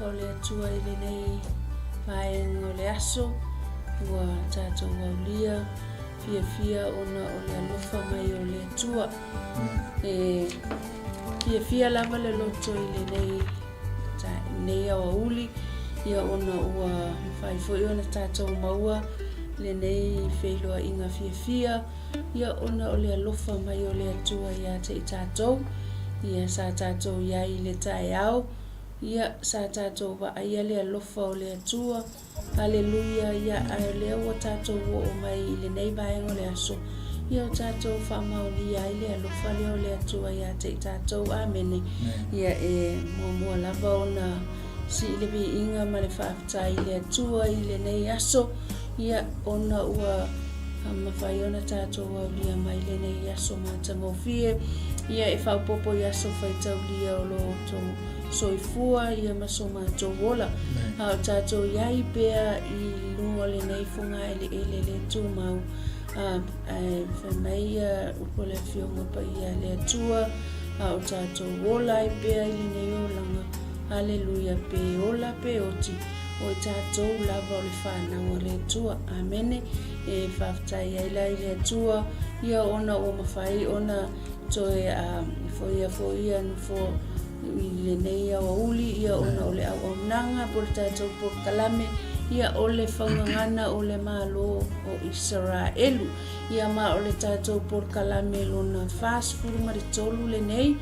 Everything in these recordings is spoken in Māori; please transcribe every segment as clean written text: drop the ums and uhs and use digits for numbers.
alofa o le atua i lenei vaenga o le aso ua tatou aulia fia ona o le alofa mai o le atua fia lava le loto i lenei nei au uli ia ona ua fai foi ona tatou maua lenei feiloa inga fia ia ona o le alofa mai o le atua ia te tatou ia sa tatou ia i le tae au ia sa tatou va ia le alofa o le atua haleluia ia ai le o tatou o mai i lenei vaenga o le aso ia o tatou whamauli ia i le alofa le o le atua ia te tatou amene ia mua lava ona si le vi inga ma le whaafitai i le atua i lenei aso ia ona ua mawhai ona tātou au lia mai lenei aso mātangofie ia e whaupopo i aso whaitau lia o lo tō soifua ia maso mātou wola hao tātou iai pēr i lunga lenei funga ele tūmau whamai upo le whionga pa ia le atua hao tātou wola i pēr i lenei o langa haleluia pe ola pe oti o tātou lava o le whanau o le atua amene e whaftai ai lai le atua ia ona o mawhai ona toe foia nufo i le nei au uli ia ona o le au nanga po le tātou po kalame ia o le whaungangana o le malo o Israelu ia ma o le tātou po kalame lona fast food ma le tolu le nei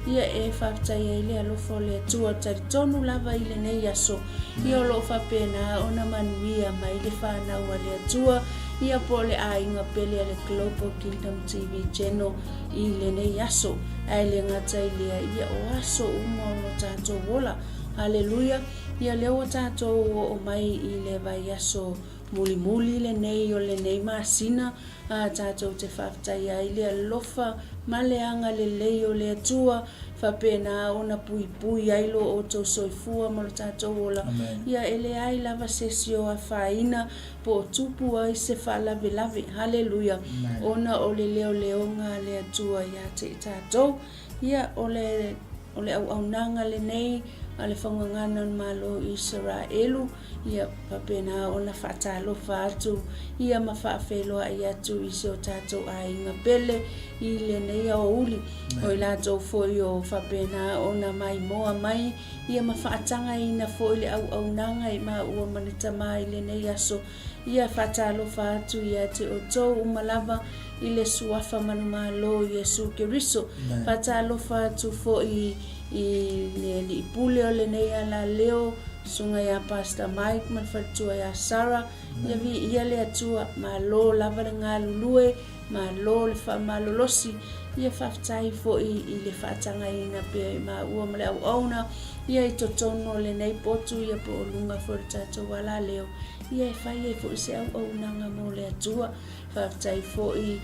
ia e whaftai ai le alofa o le atua taritonu lava i le nei aso ia o lo whapena ona manuia mai le whanau a le atua ia po le ainga pele a le Global Kingdom TV channel i le nei aso ai le ngata i lea ia o aso uma o lo tātou wola haleluia ia leo o tātou o mai i le vai aso muli le nei o le nei masina a tātou te whaftai ai le alofa maleanga le lei o le atua whapena ona pui ai lo o tō soifua ma lo tātou ola ia ele ai lava sesio a whaina po tupu ai se whalave haleluia ona o le leo ngā le atua ia te tātou ia o le au nanga le nei a le whangangana malo Israelu ia papena ona whaatalofa atu ia ma whaafeloa i atu i se o tātou a inga pele i le nei au uli o i lātou foi o whapena ona mai moa mai ia ma whaatanga ina foi le au nanga i ma ua manita mai le nei aso ia whaatalofa atu i ate o tau umalava i le suafa manu malo Yesu Keriso whaatalofa atu foi i le ipule o le nei ala leo sunga ya Pastor Mike man fatua ya Sarah ia vi ia le atua ma lo lava ngā lulue ma lo le fa malolosi ia whaftai fo i le whaatanga ina pe ma ua male au auna ia i totono le nei potu ia po lunga fo le tātou wala leo ia e whai e fo i se au nanga mo le atua whaftai fo i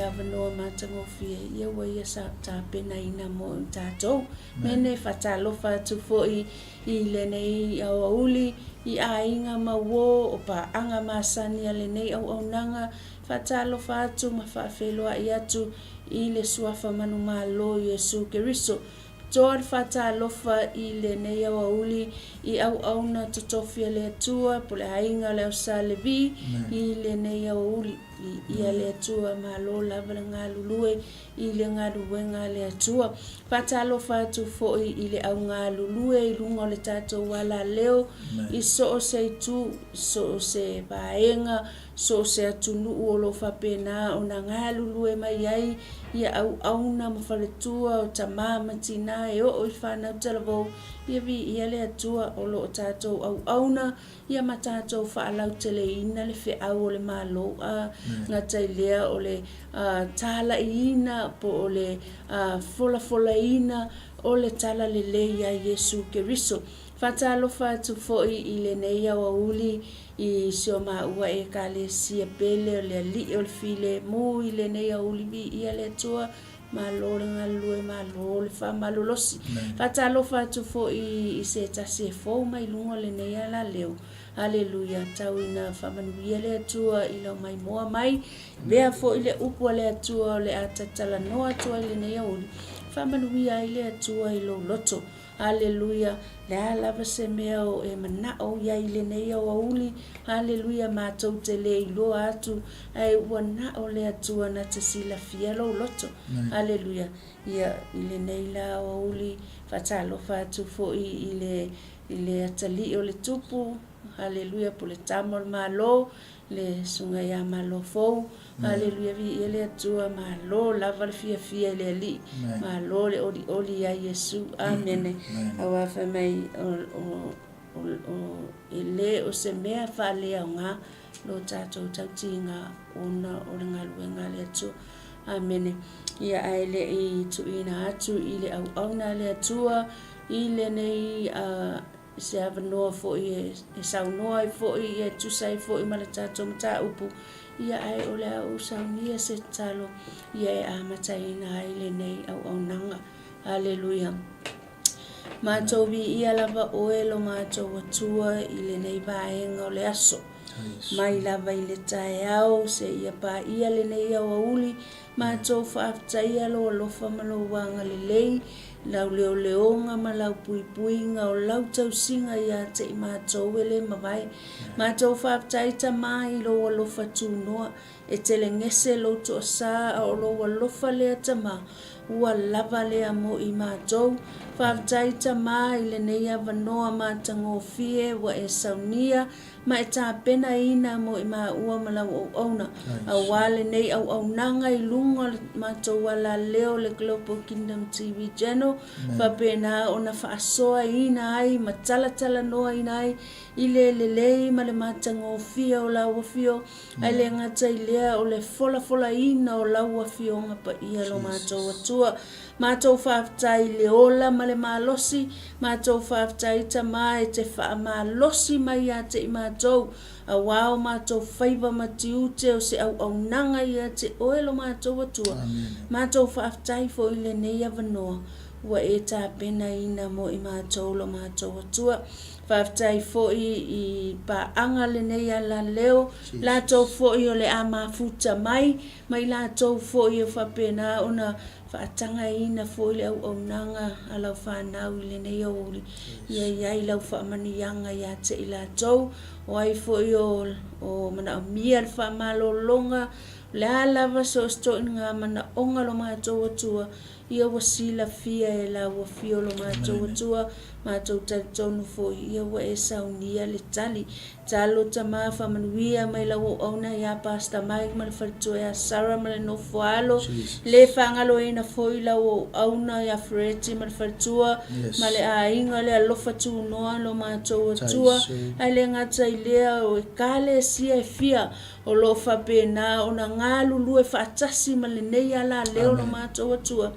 avanoa matangofie ia ua ia sa tāpena ina mo tātou mene whatalofa atu fo i le nei au uli i ainga ma wo o pa anga masani a le nei au nanga whatalofa atu ma whaafeloa i atu i le suafa manu malo Yesu Keriso toa whatalofa i le nei au uli i au na tutofia le atua po le ainga le osa le vi i le nei au uli ia le atua malo lava ngā lulue i le ngā ruenga le atua whatalofa atu fo i le au ngā lulue i lunga le tātou wala leo i so o se tu so o se vaenga so o se atunu o lo whapena o na ngā lulue mai ai ia au na mawhaletua o tamama tina e o i whanau talavo ia vi ia le atua o lo o tātou au na ia ma tātou whaalau tele ina le whi au o le malo ngā tailea o le tala ina po o le fola ina o le tala le leia Yesu Keriso whatalofa atu foi i le nei au uli i sio ma ua e ka le sia pele o le li o le file mu i le nei au uli vi ia le atua ma lo le ngalue ma lo le fa malolosi whatalofa atu foi i se tasi e fo mai lunga le nei ala leo haleluia tau ina whamanuia le atua i lau mai moa mai vea fo i le upu le atua o le atatala noa atua i le nei au uli whamanuia i le atua i lo loto haleluia le lava se mea o e manao ia i lenei au auli haleluia matou te le iloa atu ai ua nao le atua na te silafia lou loto haleluia ia i lenei la au auli faatalofa atu foʻi i le atalii o le tupu haleluia po le tama o le mālō le sunga ia malo fou haleluia vi ia le atua malo lava le fiafia i le alii malo le oli ia Iesu amene aua fa mai o ele o se mea faaleaoga lo tatou tautiga ona o le galuega le atua amene ia ae leʻi tuuina atu i le auauna le atua i lenei se avanoa foʻi e saunoa ai foʻi e tusa ai foʻi ma le tatou mataupu ia ae o le au saunia se talo ia e amataina ai lenei auaunaga haleluia matou viia lava oe lo matou atua i lenei vaega o le aso mai lava i le taeao se ia paia lenei auauli matou faafetaia lo alofa ma lou aga lelei lau leoleoga ma lau puipuiga o lau tausiga iā te i matou e lē mavae matou faafetai tamā i lou alofa tunoa e telegese lou toʻasā a o lou alofa lea tamā ua lava lea mo i matou faafetai tamā i lenei avanoa matagofie ua e saunia ma e tapena ina mo i maua ma lau auauna auā lenei auaunaga i luga o le matou alaleo le Global Kingdom TV Channel faapena ona faasoa ina ai ma talatala ina ai i le lelei ma le matagofia o lau afio ai le gata i lea o le folafolaina o lau afioga paia lo matou atua matou faafetai le ola ma le malosi matou faafetai tamā e te faamalosi mai iā te i matou auā o matou faiva ma tiute o se auaunaga iā te oe lo matou atua matou faafetai foʻi lenei avanoa ua e tapena ina mo i matou lo matou atua faafetai foʻi i paaga lenei alaleo latou foʻi o le a mafuta mai latou foʻi o faapena ona faatagaina foʻi le auaunaga a lau fanau i lenei auauli ia iai lau faamaniaga iā te i latou o ai foʻi o manaʻomia le faamalōlōga le a lava so stoʻiniga manaʻoga lo matou atua ia ua silafia e lauafio lo matou atua matou talitonu foʻi ia ua e saunia le talo tamā faamanuia mai lau auauna iā pasta mai ma le faletua iā Sara ma le nofoalo le faagaloina foʻi lau auauna iā Fereti ma le faletua ma le aiga le alofa tunoa lo matou atua ai le gata i lea o e kalesia e fia o loo faapena ona galulu e faatasi ma lenei alaleo lo matou atua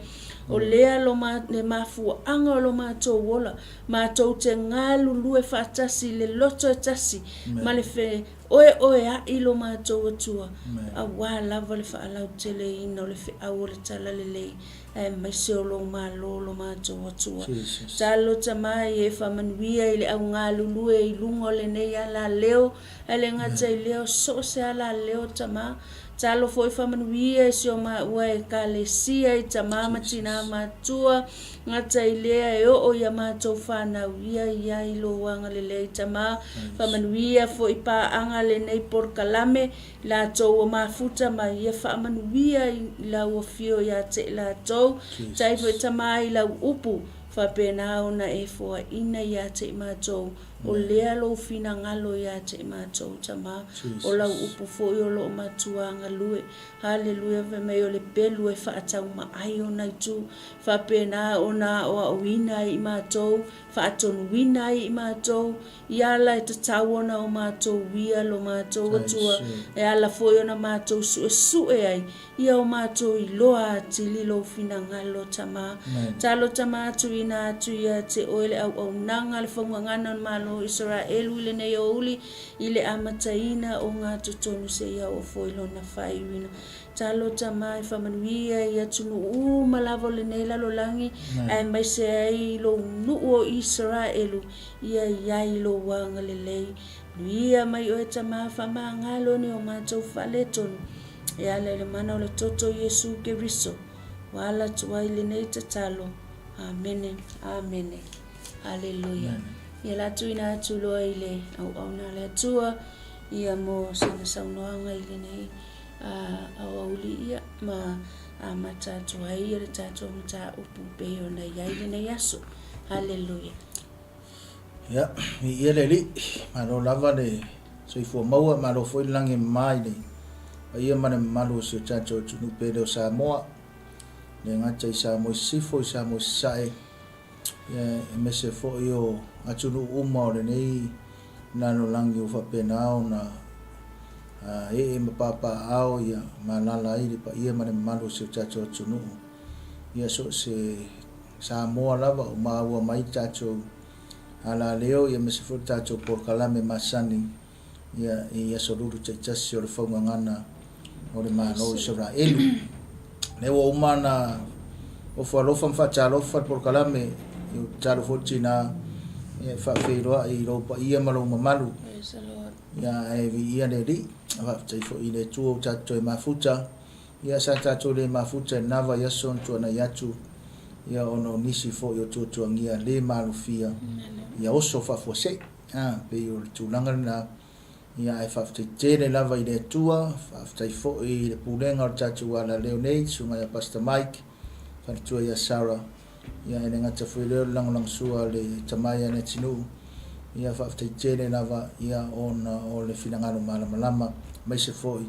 o lea le mafuaaga o lo matou ola matou te galulu e faatasi le loto e tasi ma le fe oe aʻi lo matou atua auā lava le faalauteleina o le feʻau o le tala lelei e maise o lou mālō lo matou atua talo tamā e faamanuia i le augalulu e i luga o lenei alaleo ai le gata i lea o so o se alaleo tamā talo foi faamanuia e sio maua e kalesia i tamā ma tinā matua gata i lea e oo ia matou fanauia ia i lou aga lelei tamā faamanuia foʻi paaga lenei polokalame latou o mafuta ma ia faamanuia i lauafio iā te i latou tai foʻi tamā i lau upu faapena ona e foaʻina iā te i matou o lea lou finagalo iā te i matou tamā o lau upu foʻi o loo matuaga lue haleluia femai o le pelu e faataumaʻai ona itu faapena ona o aʻoina ai i matou faatonuina ai i matou ia ala e tatau ona o matou ia lo matou atua e ala foʻi ona matou suʻesuʻe ai ia o matou iloa atili lou finagalo tamā talo tamā tuuina atu ia te oe le auaunaga le faugagana o le malo Israelu i lenei auauli i le amataina o gā totonu seia ua foi lona faiuina talo tamā e faamanuia ia tunuu ma lava o lenei lalolagi ae maise ai lou nuu o Israelu ia iai lou aga lelei luia mai oe tamā faamagalo ni o matou faaletonu e ala i le mana o le toto Iesu Keriso ua ala atu ai lenei tatalo amene amene Haleluia. Ia la tuina tuloa ile au na le tua ia mo sana saunoanga ile nei au ia ma matatu ai ile tatu mata upu peo na ia ile nei aso. Haleluia. Ya, ia le li maro lava le so ifo maua maro foi lange mai le. Ia mana malu si tatu tunu peo Samoa. Le ngacha Samoa sifo Samoa sai. Ya mese fo yo atunu uma le nei nano langi ufa penao na mapapa ao ya malala ili pa ia mana malu si chacho atunu ia so se Samoa lava uma mai chacho ala leo ia mese fo chacho por kalame masani ia so lulu chachasi o le fonga ngana o le malo sura elu le wo umana o fa lofa fa chalo fa por kalame chalo fo china fa feiro i ro pa ia malo malu ya ia le ri fa tai fo ile tuo chacho mafuta ia sa chacho le mafuta nava ya son tu na yachu ia ono nisi fo yo tu ngia le malu fia ia oso fa fo se pe yo tu langa na ia ai fa te le lava ile tua fa tai fo i le pulenga chacho ala leonate sunga ya pastor Mike fa tu ya Sarah ia ene ngata fuile lang sua le tamaya na tinu ia fa te tele lava ia on o le finangalo malama mai se foi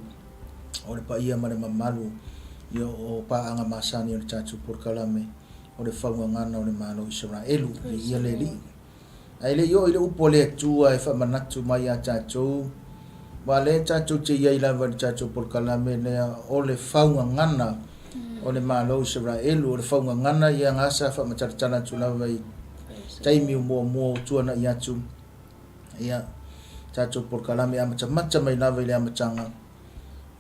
o le pa ia male mamalu ia o pa anga masani o chachu por kalame o le faunga ngana o le malo Israelu ia le li ai le yo ile upole tu ai fa manatu mai a chachu wale chachu te ia lava chachu por kalame le o le faunga ngana o le malo Israelu o le faunga ngana ia ngasa fa macharchana tula vai taimi mo tuana ia tu ia chacho por kalame amacha mai lava ile amachanga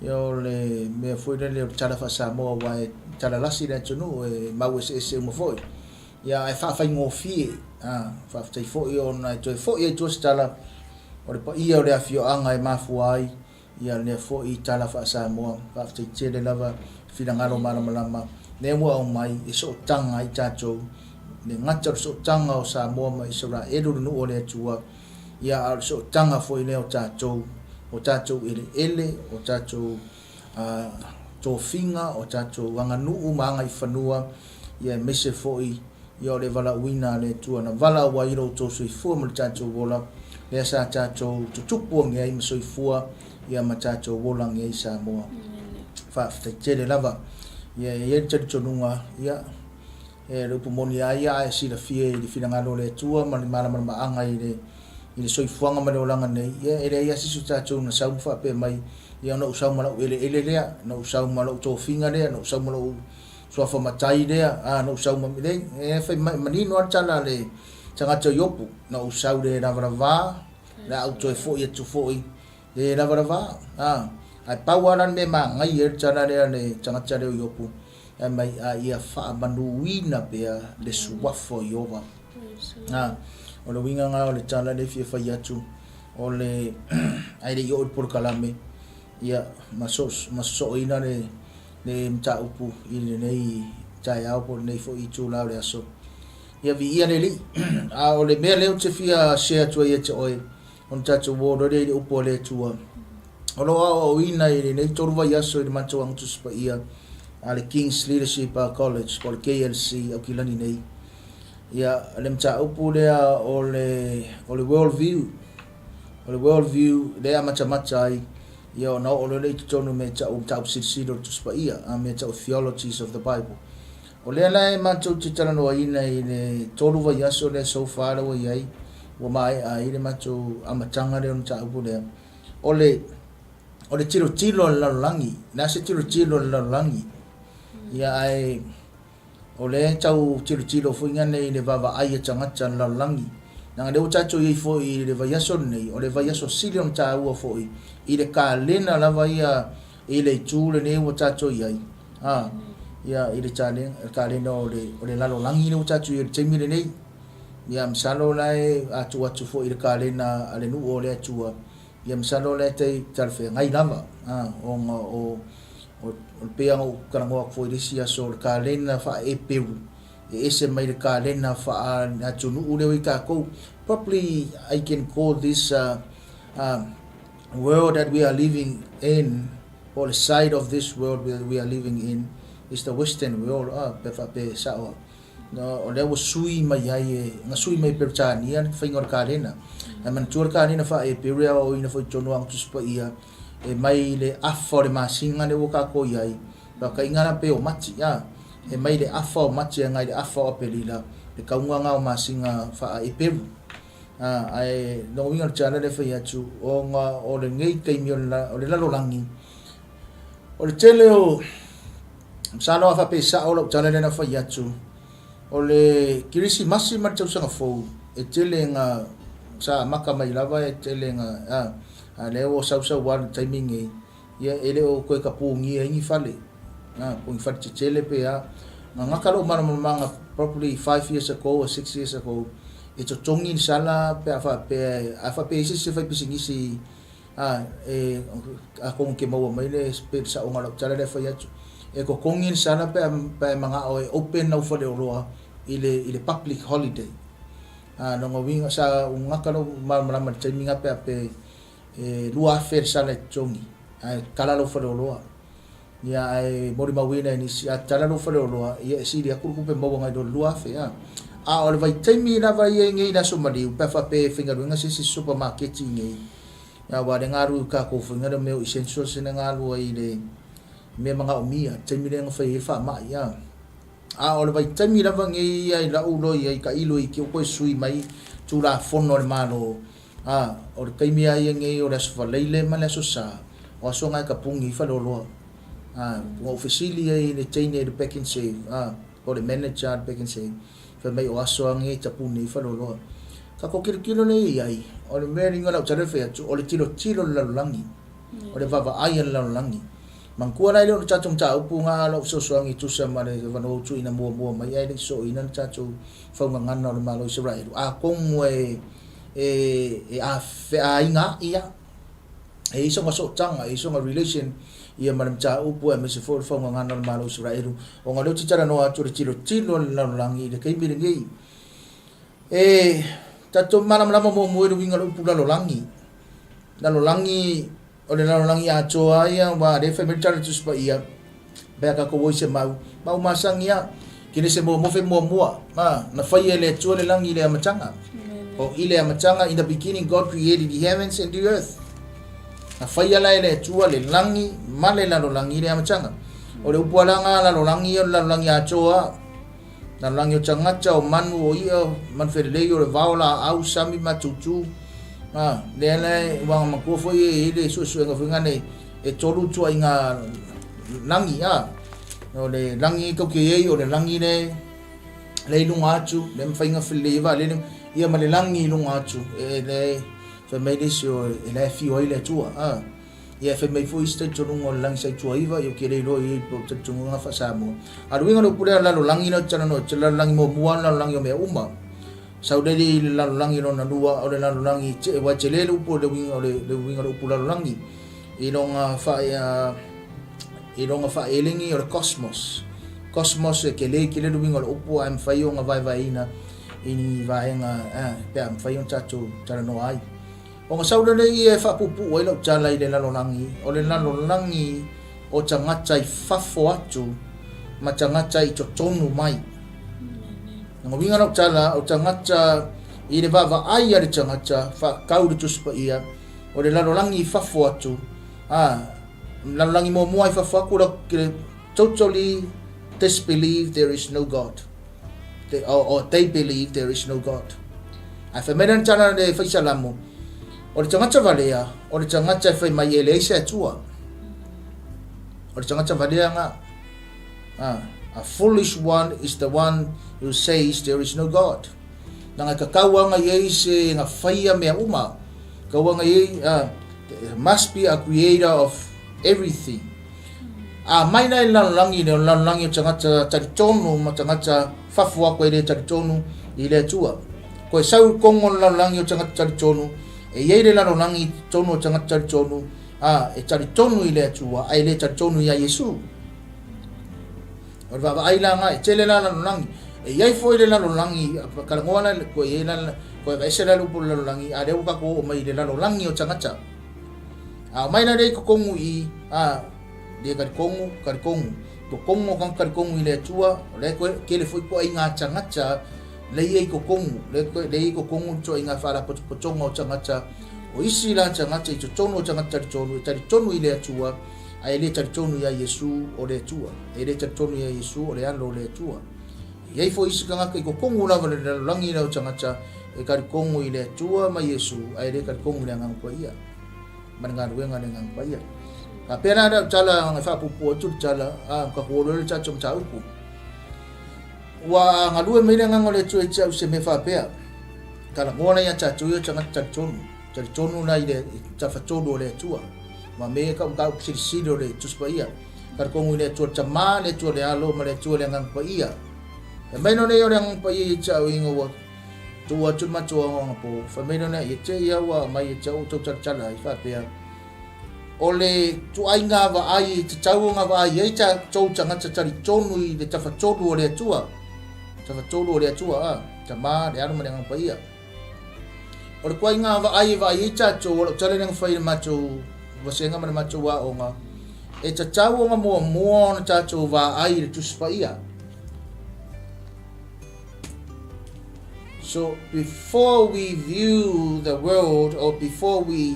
yo le me foi le chala fa Samoa wa chala lasi le tunu e mau se mo foi ia ai fa ngofi fa tai foi ona to foi to chala o le pa ia o le afio anga e mafuai ia le foi chala fa Samoa fa tai chele lava finangalo malama ne mo au mai e so tanga i chacho le ngacha so tanga o Samoa mai Israelu no ole tua ia al so tanga foi le o chacho ele o chacho tofinga o chacho wanganu umanga i fanua ia mese foi ia le vala wina le tua na vala wa iro to so i fu mo chacho vola le sa chacho tutupu ngai mo so i fu ia ma chacho vola ngai Samoa fa te lava ia chacho nunga ia le pumoni ia e sila fie di finangalo le tua mala anga ile soi fuanga male olanga nei ia ia sisu chacho na sau fa pe mai ia no usau mala ele lea no usau mala to finga lea no usau mala so fa matai lea no usau mamile fa manino chala le changa cho yopu no usau le ravrava la auto fo ia tu fo le ravrava ai pawaran me ma ngai chala le changa cha le yopu mai ia fa manuina pe le suafo yova o le winga nga o le chala le fie fa yatu o le ai le yo por kalame ia maso ina le mta upu ile nei tai au por nei fo i tu la le aso ia vi ia le li o le me le te fia share tu ia te oi on tatu wo le upu le tu o lo o ina ile nei torva yaso ile macho ang tu spa ia ale King's Leadership College por KLC o kilani nei ia le mta upu le o le world view le amacha ai ia no o le tonu me cha o tau sisido tu spa ia me cha theologies of the Bible o le lai macho titala no ina ile tolu va yaso le so far o ia o mai ai le macho amachanga le mta upu le o le tiro la langi na se tiro la langi ia ai o le tau tiro fo ngane le vava ai changa la langi na le chacho i fo i le vayaso nei o le vayaso silion ta u fo i le kalena la vaia i le tule ne o chacho i ia i le chale kalena o le lalo langi le chacho i temi le nei ia msalo lai atu fo i le kalena ale nu o le atu ia msalo le te tarfe ngai lava o peang o karangoa fo i le sia so le kalena fa e peru e ese mai le kalena fa na tunu ule wi ka ko. Probably I can call this world that we are living in, or the side of this world we are living in, is the Western world. Pe fa pe sa no, o le sui mai ai nga sui mai perchanian fingor kalena. Man tur kalena fa e peria o ina fo tono ang tuspa ia e mai le afa le masinga le woka ko iai ba ka ingana pe o machi ya e mai le afa o machi ngai le afa o pelila le kaunga nga o masinga fa e peru ai no winga chana le fa ya chu o nga o le ngai kai mi o le lalo langi o le tele o sano fa pe sa o lo chana le na fa ya chu o le kirisi masi ma tau sanga fo e tele nga sa maka mai lava e tele nga le o sa wan timing e ia ele o ko ka pungi e ni fale pungi fa tele pe nga kalo manga probably 5 years ago or 6 years ago it's a tongi sala pe afa pe se fa pisingi si kong ke mo mai le pe sa o ngalo tsala le fa ya e ko kongin sala pe mga o open no for the roa ile public holiday no ngawinga sa ngakalo mara taiminga pe lua fer sala tongi kala lo for the roa ya ai mori mawina ni sia tala lo for the roa ia si dia ku pe mo ngai do lua fe o le vai taimi na vai ngai na somali pe fa pe fingaru nga si supermarket ngai ya wa de ngaru ka ko fingaru me essentials na ngaru ai le me mga umia taimi le nga fa ma ya o le vai taimi na ngai ai la ulo ai ka ilo i ki ko sui mai tu la fono le malo o le taimi ai ngai o le fa leile ma le so sa o so nga ka pungi fa lo lo o officially ai le taini le back and save o le manager back and save fa mai o aso ange tapuni fa lo ka ko kilo nei ai o le meri ngala tsare fa o le tilo la langi o le vava ai la langi man ku ala le cha chung cha upu nga lo so so ange tu sa mare va no tu ina mo mai ai le so ina cha chu fa ngan no ma lo Israel kong a fe ai nga ia so ma so chang so ma relation ia malam cha upu e mesi for fa ngan no ma lo Israel o ngalo chichara no a chu tilo la langi le kai biringi tato malam lama mo winga upu la langi o le langi a choa ia wa de family church pa ia ba ka ko voice mau masang ia kini se mo fe mo na fa ia le choa le langi le amachanga o ile amachanga in the beginning God created the heavens and the earth na fa ia le choa le langi male la langi le amachanga o le upu langa la langi a choa na langi o changacha o manu o ia man fe le yo le vaula au sami matutu le wang mako fo ile so nga fingane e tolu tua inga langi o le langi ko ke o le langi le lunga chu le mfainga filiva le ia male langi lunga chu le fe mai so le fi o ile tua ia fe mai fo iste tonu ngol lang sai tua iva yo kere lo i po tunu nga fa samo winga no pure la langi no chana no chela langi mo muan la langi me uma saudari la langi no na lua o le la langi che wa chelele upo le winga upo la langi ilonga fa elingi o cosmos ke le winga upo am fayo nga vai ina ini vai nga pe am fayo chacho chara no ai o nga saudari e fa pupu o lo chala ile la langi o le la langi o changacha i fafo atu ma changacha i chotonu mai ngawinga no chala o changacha i le vava ai ari changacha fa kau tu spa ia o le lalo langi fafo atu lalo langi mo ai fafo ku totally disbelieve there is no God they believe there is no God fa medan chana de fa salamu o le changacha valea o le changacha fa mai ele se tua o le changacha valea nga a foolish one is the one who says there is no God. Nanga kakawa nga se nga faya me uma. Kawa nga there must be a creator of everything. Mai na langi changa charichonu matanga fafua ko ile charichonu ile tua. Ko sau kongon langi changa charichonu ye ile langi chonu changa charichonu e charichonu ile tua ai ile charichonu ya Yesu. Or va ai la nga chele la langi iai foi le lalolagi kalagoa la ko ia la ko vai se la lupo lalolagi a le ka ko mai le lalolagi o tagata a mai na le kokongu i a le karikongu kokongu kan karikongu i le tua le ko ke le foi ko ai nga tagata le ia kokongu le ia kokongu to inga fala potonga o tagata o isi la tagata i tono tagata tonu i le tua ai le tonu ia Yesu o le tua e le tonu ia Yesu o le alo le tua iai foi isi kanga ko kokongu lava le langi le tagata e karikongu i le tua ma Yesu ai le karikongu le ngang ko ia mananga ruenga le ngang ko ia a pena da tala nga fa pupu tu tala a ka ko le cha chom cha upu wa ngalue mai le ngang le tu e cha se me fa pea kala ngona ya cha tu yo cha tonu na ile cha fa todo le tua ma me ka sisi le tu spa ia karikongu le tu cha ma le tu le alo ma le tu le ngang ko ia e mai no le yo ngang pa ia cha wingo wa tua tu ma tua nga po fa me no ye che ia wa mai cha u to cha la fa pea ole tu ai nga va ai te tau nga va ai cha chou changa cha chari tonu i le tafa tolu o le tua a cha ma le anu manang pa ia ole ko ai nga va ai cha chou o chale nang fai ma chou va senga ma chou wa o nga e cha chau nga mo na cha chou va ai le tus pa ia. So before we view the world or before we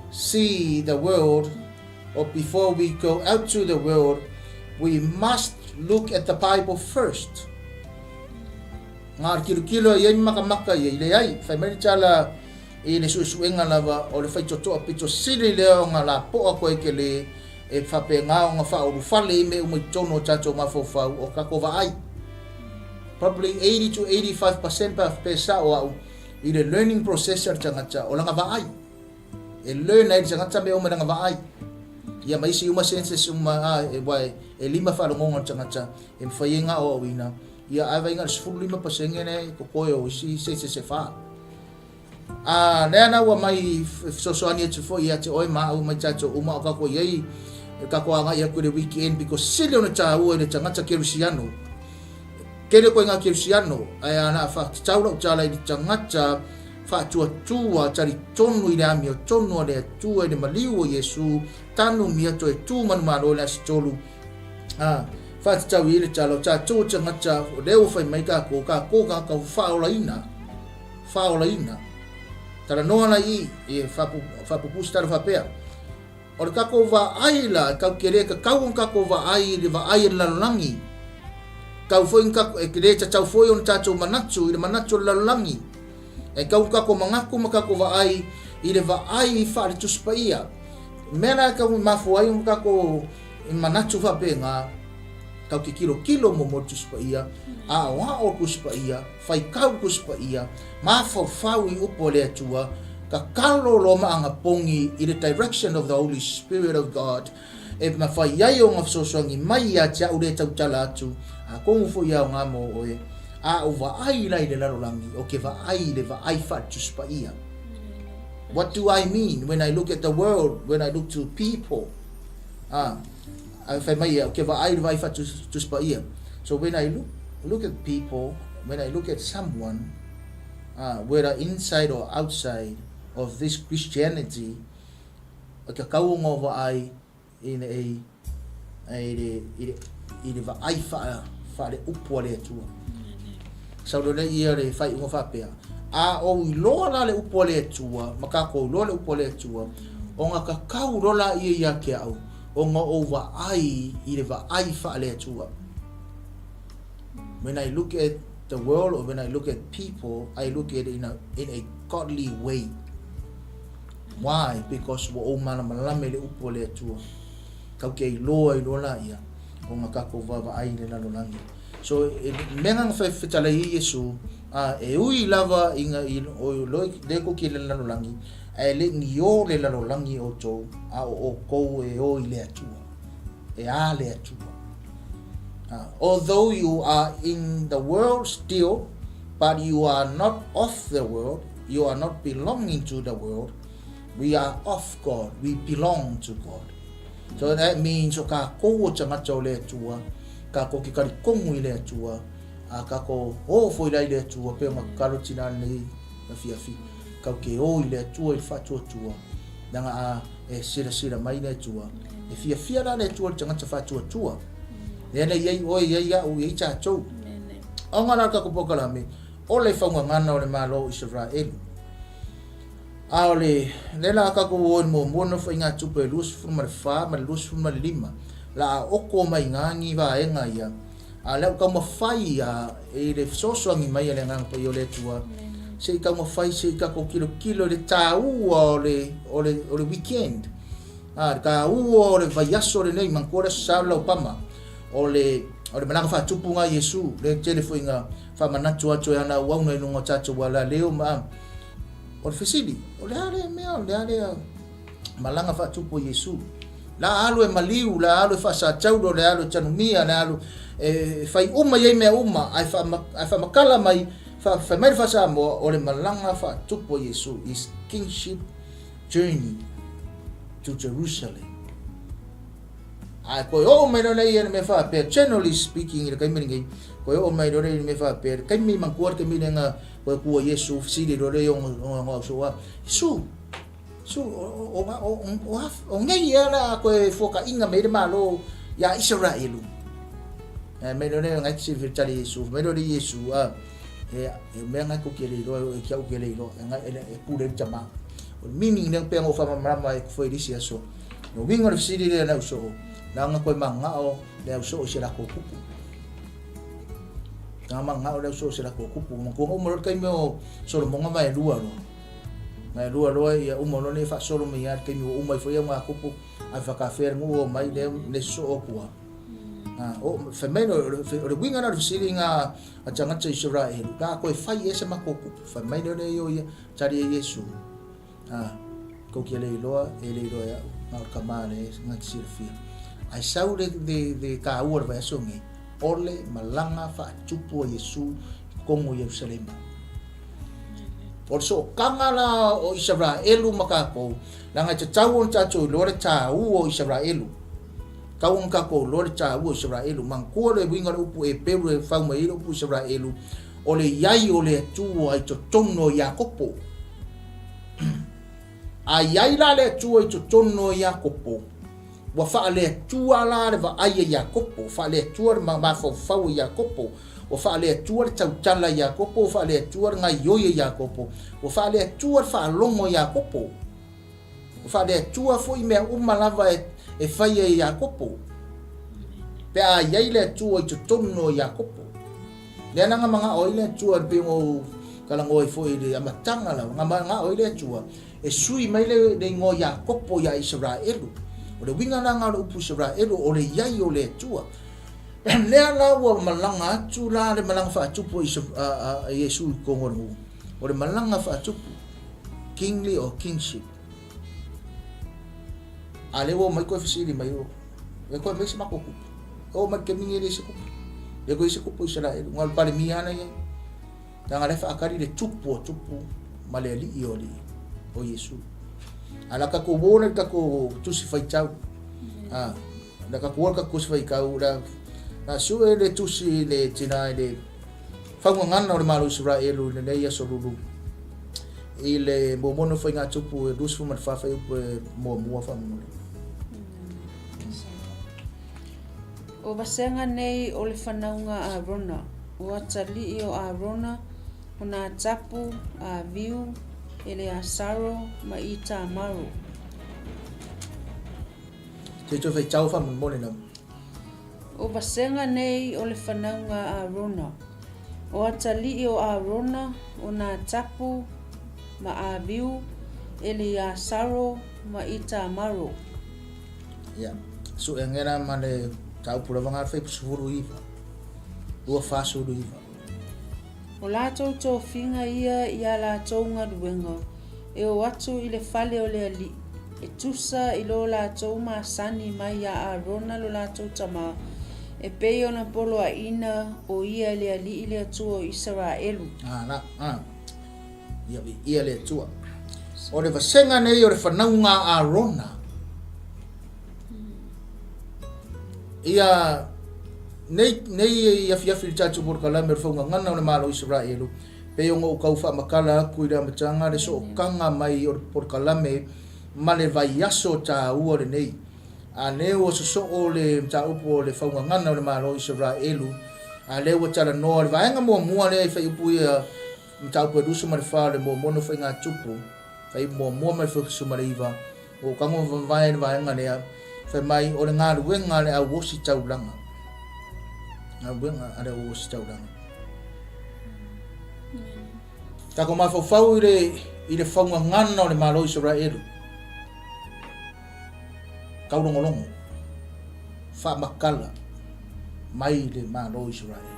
see the world or before we go out to the world, we must look at the Bible first. Ngar kilo ye makamaka ye le ai fa mai chala e le suenga lava o le fai toto apito sili le nga la po ko ke le e fa pe nga fa o fale me o tono chacho ma fo fa o ka ko va ai. Probably 80 to 85% pa pesa o i le learning processor tanga o langa va ai. E learn ai sanga tsambe o manga vai ia mai si uma sense uma e vai e lima fa longo tanga e fainga o wina ia ai vai ngal sfulu lima pasengene ko koyo si se fa a nena wa mai so ani te fo ia te oi ma o mai chacho uma ka ko ye ka ko anga ia ko le weekend because sile ona cha o le tanga Kirusiano kele ko nga Kirusiano ai ana fa chaula chala i tanga fa tua cari tonu i le ami o tonu le tua i le maliu o Yesu tanu mia to e tu man malo le stolu fa tau i le chalo cha tu changa cha le o fai mai ka fa ola ina tara no ana i e fa pu star fa pea o ka ko va ai la ka kere ka ko va ai le va ai la langi ka foi ka e kere cha foi on cha manatu i le manatu la langi e kau kako mangaku makako va ai i le va ai fa le tuspaia mena ka mafu ai kako manatu fa penga kau ki kilo mo tuspaia a wa o tuspaia fai kau tuspaia ma fa i upo le tua ka kalo lo ma anga pongi i the direction of the Holy Spirit of God e ma fai ai o ngafso songi mai ya cha ure tau tala atu a kongu fo ia nga mo oe a o va ai lai le larolangi o ke va ai le va ai fa tuspaia. What do I mean when I look at the world, when I look to people? If I may, okay, va ai fa tuspaia. So when I look at people, when I look at someone, whether inside or outside of this Christianity, okay, kau ngo va ai in a va ai fa le upo le tua. Sau le ia le fai unga whapea. A o i loa la le upo le tua, makako loa le upo le tua, o ngā kakau rola ia ke au, o ngā o wa ai i le wa ai wha le tua. When I look at the world or when I look at people, I look at it in a godly way. Why? Because wa o mana malame le upo le tua. Kau ke i loa ia, o ngā kako wa ai le lalolangi. So mengang fa fitala Yesu e ui lava inga o loi le ko ki le lalolangi e le ngio le lalolangi o to o ko e o ile atua e a le atua. Although you are in the world still, but you are not of the world, you are not belonging to the world, we are of God, we belong to God. So that means o ka ko o tanga le atua ka ko ki kari kongu i le atua a kako o foi lai le tua pe ma kalo tina nei na fiafi kau ke o ile tua il fa tua danga a e sira mai le tua e fiafia la le tua tanga fa tua le ye o ye ya o ye cha chou o ngana ka ko pokala me o le fa ngana o le malo Israel a le la ka ko o mo no fa nga tupe lus fu ma fa ma lus fu ma lima la o ko mai ngangi va e nga ia a le ka mo fai a e le soso ngi mai le ngang pe yo le tua se ka mo fai se ka ko kilo le tau o le weekend a ka o le vaiaso le nei mankora sala o pama o le mananga fa tupunga Yesu le telefoinga fa manatu atu ana wa no no chacho wala leo ma o fisili o le ale me o le ale malanga fa tupu Yesu la alo e maliu la alo fa sa chaudo le alo chanumia le alo fai uma ye me uma ai fa makala mai fa mai fa sa mo o le malanga fa tupu Yesu is kingship journey to Jerusalem. Ko o mai no nei me fa pe generally speaking le kai mingi ko o mai no nei me fa pe kai mi man kuar ke mi nga ko Yesu si de do le o so wa su o ngai era ko foka inga me de malo ya Israelu me no nei ngai si vitali Yesu me do Yesu e me nga ko ke le do e kia ke le do nga e pure chama meaning nang pe ngo fa mama e foi disi aso no wingo de si de na so nanga koe mangao leo so se la kupu nga mangao leo so se la kupu ko umoro kai mo so mo mai lua lo ia umoro ne fa so me ia kai mo umai foi nga kupu a fa ka fer ngo mai le so opua o femeno o winga na sili nga a changa che Israel ka ko fai ese makupu femeno ne yo ia tari Yesu ko ke le loa ya na kamane nga sirfia ai sau de ka ua va songi ole malanga fa tupu Yesu komo Yerusalem por so kangala o Israelu makako langa tawon tacho lore ta o Israelu kawon ka ko lore ta o Israelu mangko le winga upu e peru e fa mai upu Israelu ole yai ole tu ai to tono Yakopo ai la le tu ai to tono Yakopo wa fa le tua la le va ai Yakopo fa le tua ma fa Yakopo o fa le tua tau tala Yakopo fa le tua nga yoye Yakopo o fa le tua fa longo Yakopo o fa le tua foi me umalava e fa Yakopo pe ai le tua to tono Yakopo le nga mga oile tua pe ngo kala ngoi foi le amatanga la nga oile tua e sui mai le ngo Yakopo ya Israelu o le winga na ngalo upu Israel o le yai o le tua le ala wa malanga tu la le malanga fa tupu Yesu kongo o le malanga fa tupu kingly or kingship ale wo mai ko fisili mai o e ko mai se makoku o mai ke mingi le se ko le ko se ko Israel ngal pale miana ye tanga le fa akari le tupu maleli ioli o Yesu ala ka ko bona ka ko tu si fai tau da ka ko ka si fai kau da na su le tu si le tina le fa ngana o malu Israel le nei so lulu ile mo mono foi nga tupu dus fu mat fa fa mo fa mo o basenga nei o le fanaunga a Rona o atali o a Rona ona tapu a viu ele asaro ma ita maru te to fai tau fa mo le na o basenga nei o le fanaunga a Rona o atali o a Rona ona tapu ma a viu ele asaro ma ita maru ya so engena male tau pula vanga fai suru ifa o fa suru ifa o lātou tō whinga ia lātou ngā ruenga, e o atu i le whale o le ali, e tusa i lo lātou mā sani mai a Arona lo lātou tama, e pei ona polo a ina o ia le ali i le atua o Israelu. Ia le atua. O le vasenga nei o le whanaunga a Arona. Ia nei ia chacho por kala mer fonga ngana le malo Israelu pe ngo kau fa makala kuira machanga le so kanga mai por kala me male vai aso ta uore nei a leo so o le ta upo le fonga ngana le malo Israelu a leo tala no le vaenga mo le fa upu ia ta upo du so male fa le mo no fa nga tupu fa mo male fa so male iva o kango vaenga le fa mai o le ngā ruenga le a wosi taulanga a ruenga a le wosi taulanga ta ko mafau i le faunga ngana o le malo Israelu kaulongolongo fa makala mai le malo Israelu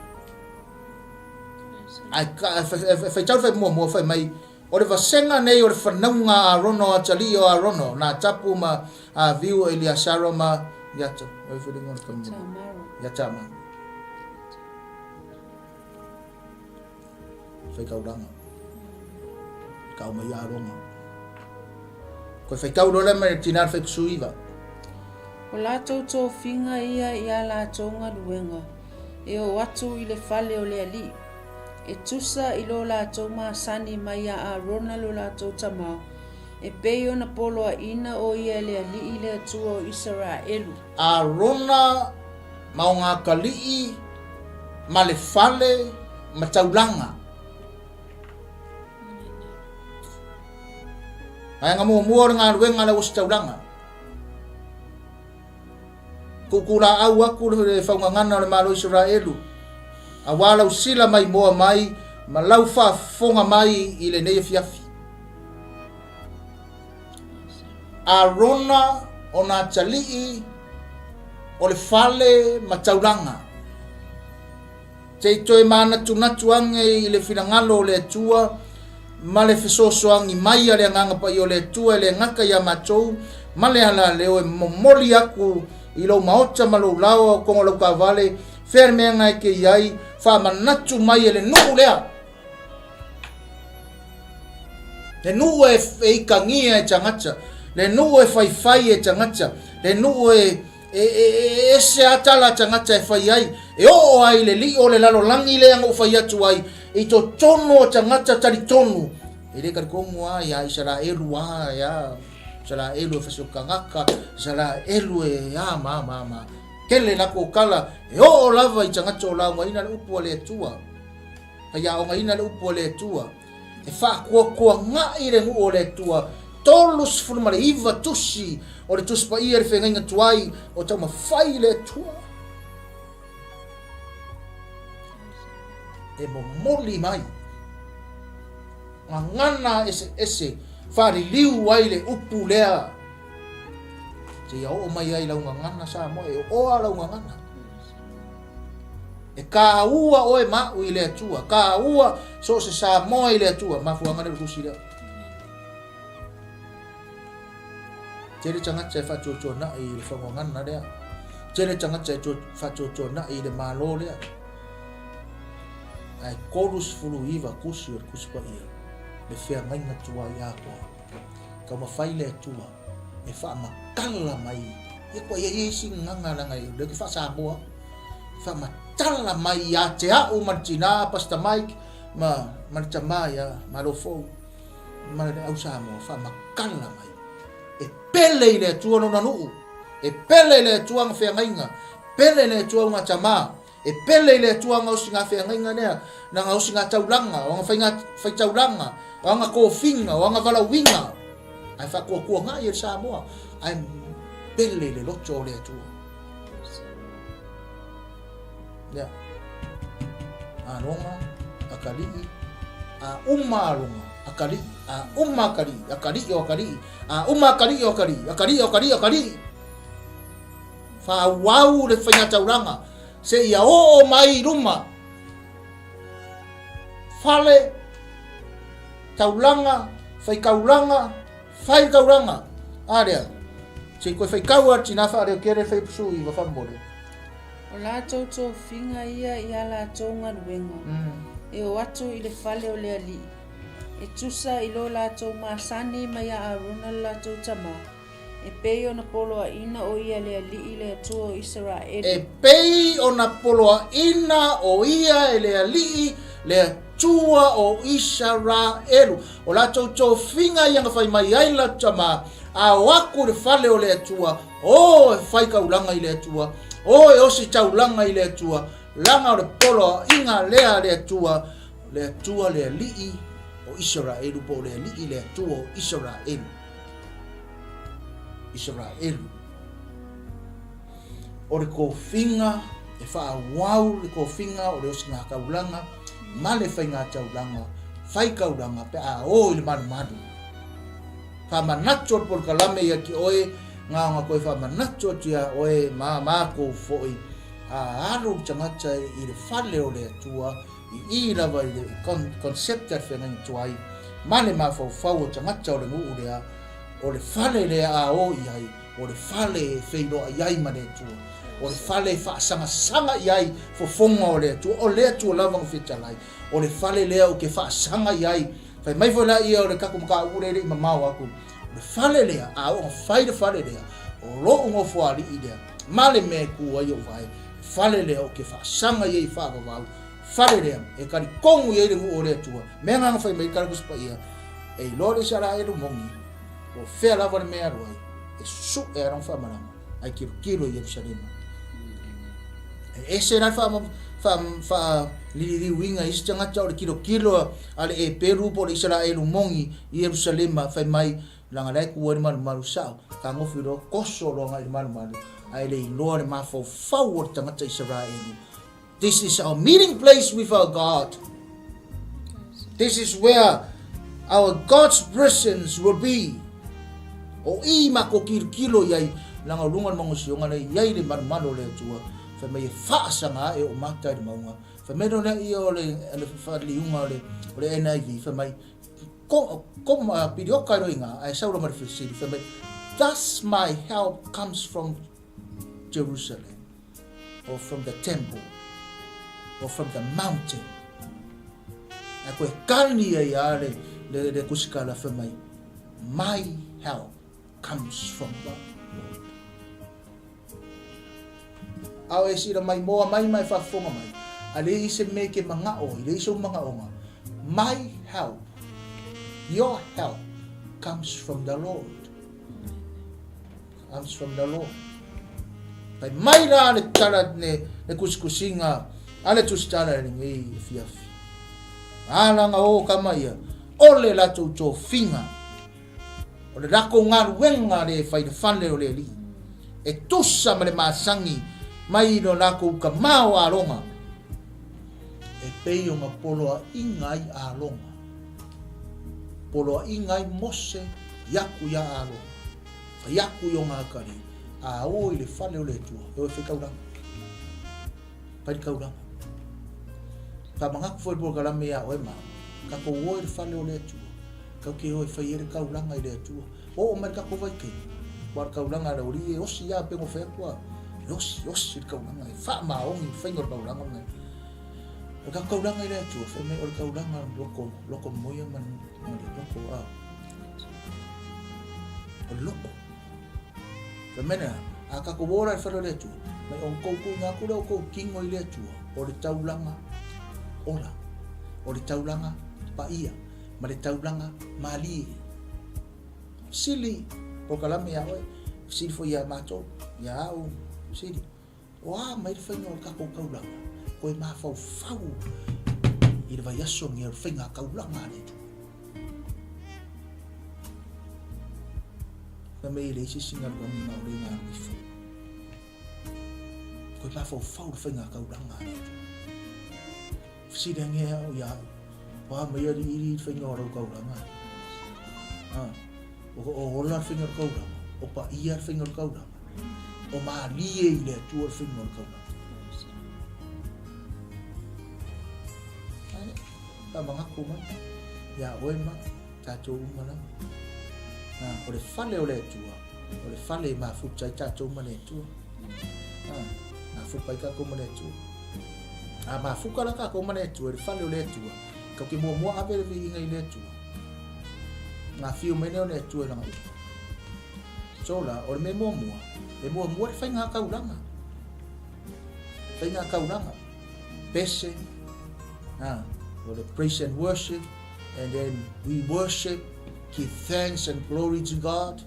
ai ka fa tau fa mo fa mai o le vasenga nei o le whanaunga a rono a tali o a rono na tapu ma a viu e lia saro ma yata o e whiringo na kamu yata ma whai kauranga kau mai a ronga koe whai kaurora mai tina whai kusuiva o lātou tō whinga ia lātou ngā ruenga e o watu i le whale o le ali e tusa i lo lātou sani mai a rona lo lātou tamau e peio na polo a ina o ia le ali i le atua o Israelu a rona mau ngā kalii ma le whale ma taulanga ai ngā mua ngā ruenga le os taulanga kukura au aku le whaunga ngana le malo Israelu a wala usila mai moa mai ma lau fa fonga mai i le nei fiafi a rona o na talii o le fale ma taulanga te toe mana tunatu ange i le finangalo o le atua ma le fisosoangi mai a le anganga pa i o le atua le ngaka ia matou ma le ala leo e momoli aku i lo maota ma lo lao kongo lo kavale fer me ngai ke iai fa manatu mai le nu lea le nu e kangia e tangata le nu e fai e tangata le nu e se atala tangata e fai ai e o ai le li o le lalo langi le ngo fai atu ai i to tono tangata tari tonu e le karkongo ai ai sara e rua ya sala elu e fesuka ngaka sala elu e ya mama kele na ko kala e o lava i tanga tola wa ina le upu le tua pa ya o ina le upu le tua e fa ko nga ire ngu le tua tolus furma le iva tusi o le tuspa i e fenga tuai o tama fai le tua e mo moli mai ngana ese fari liu ai le upu lea te ia o mai ai lau ngana sa mo e o lau ngana e ka ua o e mau i le atua ka ua so se sa mo i le atua mafuanga le kusi lea tere changat se fa chocho na i le fango ngana lea tere changat se fa chocho na i le malo lea ai korus fulu iva kusi o kuspa ia le fea ngai ngatua ia koa ka mafai le tua e fa makala mai e ko ye singanga na ngai de fa sa boa fa matala mai ya te a o martina pasta mike ma marchama ya malofo ma au sa mo fa makala mai e pele le tua no nanu e pele le tua nga fe ngainga pele le tua nga chama e pele le tua nga usinga fe ngainga nea na nga usinga taulanga o nga fa taulanga o nga ko finga o nga vala winga ai fa ko nga i Samoa ai pele le locho le tu ya a ronga akali a umalunga akali a umakali akali yo akali a umakali yo akali fa wau le fanya tauranga se ia o mai ruma fale taulanga fai kaulanga fai kauranga area se ko fai kaua tina fa area kere fai pusu i va fambole o la toto finga ia la tonga ruenga e o atu i le fale o le ali e tusa i lo la to masani mai a runa la to tama E pei ona polo ina o ia le ali le atua o Israel. E pei ona polo ina o ia le ali le atua o Israel. O la tau finga ianga fai mai ai la tama. A waku le fale o le atua. O e fai kaulanga i le atua. O e osi taulanga i le atua. Langa o le polo inga lea le atua. Le atua le ali o Israel. Po le ali le atua o Israel. Israel. O le kofinga e wha wau le kofinga o le osi ngā kaulanga. Ma le fai ngā taulanga. Fai kaulanga pe a o le manu manu. Wha manatso por kalame ia ki oe. Ngā koe wha manatso tia oe ko foi. A alo tangata i le fale o le atua. I rawa i le concept ar whenga i tuai. Ma le mawhau o tangata o le nuu lea. O le fale le a o iai. O le fale wheiroa iai ma le atua. O le fale whaasanga iai fofonga o le atua. O le atua lavang whitalai. O le fale lea o ke whaasanga iai. Whai mai whala ia o le kakumaka urere i mamau aku. O le fale lea a o whai le fale lea. O lo ungo fuari i lea. Ma le me kua i o vai. Fale lea o ke whaasanga iai whaavavau. Fale lea e kari kongu iai le ngu o le atua. Mea nganga whai mai karakuspa ia. E lore sara e mongi. O whea lava le mea roai. E su e arang whamarama. Ai kiro i Yerusalema. E se rai wha liri winga isi tangata o le kilo ale e Peru po le Israelu mongi i Yerusalema whai mai langa lai kua ni maru sao. Ka ngofi ro koso ronga i maru. Ai le iloa le mafau fau o tangata Israelu. This is our meeting place with our God. This is where our God's presence will be. O i mako kilo iai langa lungan mangusionga nei iai le maru le atua. Fa me faasanga e o mata de maunga fa me no i o le fa liunga o le NIV fa mai ko pidioka roinga ai saura mar fisiri fa mai thus my help comes from Jerusalem or from the temple or from the mountain a ko kani ai ale le kusikala fa mai my help comes from the Lord. Au e sira mai moa mai whafonga mai. A le ise me ke mga o, le iso mga onga. My help, your help, comes from the Lord. Comes from the Lord. Pai mai ra le tara ne kuskusinga, ale tustara le ngai fiafi. Ala nga o kamaia, ole la tau finga. Ole rako ngā ruenga le whai de whane o le li. E tusa ma le masangi, mai no lako ka mau a longa. E pei o nga poloa ingai a longa. Poloa ingai mose yaku ya a longa. Fa yaku yo ngā kari. A o i le fale o le tua. E o e whekauranga. Pai kauranga. Ka mangaku foi po kalame a oe maa. Ka ko o i le fale o le tua. Ka ke o e whai ere kauranga i le tua. O mai ka ko vai ke. War kauranga le ori e osi ya pengo whekua. Yosi kaulanga e wha maongi whainga o kaulanga mai. O ka kaulanga i rea tua, whai mai o kaulanga loko moia man loko a. O loko. Whai mena, a ka kowora i whara rea tua, mai o koukou ngā kura o kou kingo i rea tua, o le taulanga ola, o le taulanga paia, ma le taulanga malie. Sili, po kalame a oe, sili fo ia mato, ia au, siri. Wa mai le whainga o kako kaulanga. Koe maa fau i le vai aso ngia le whainga kaulanga le tu. Na mei le isi singa luangi ngā ore ngā mifu. Koe maa fau le whainga kaulanga le tu. Siri ngea o iau. Wa mai ari iri le whainga o rau kaulanga. O ola le whainga o kaulanga. O pa ia le whainga o kaulanga. O maalie i le atua le whainga o kaulanga. Ta mga kumai. Ya oe ma. Tato umana. O le fale o le atua. O le fale ma futa i tato umana atua. Na fupa i kako umana atua. Ma fuka la kako umana atua. Le fale o le atua. Kau ke mua ave le inga i le atua. Ngā whio mene o le atua langa i. sola o me mua fai ngā kaulanga. Fai ngā kaulanga. Pese, or the praise and worship, and then we worship, give thanks and glory to God.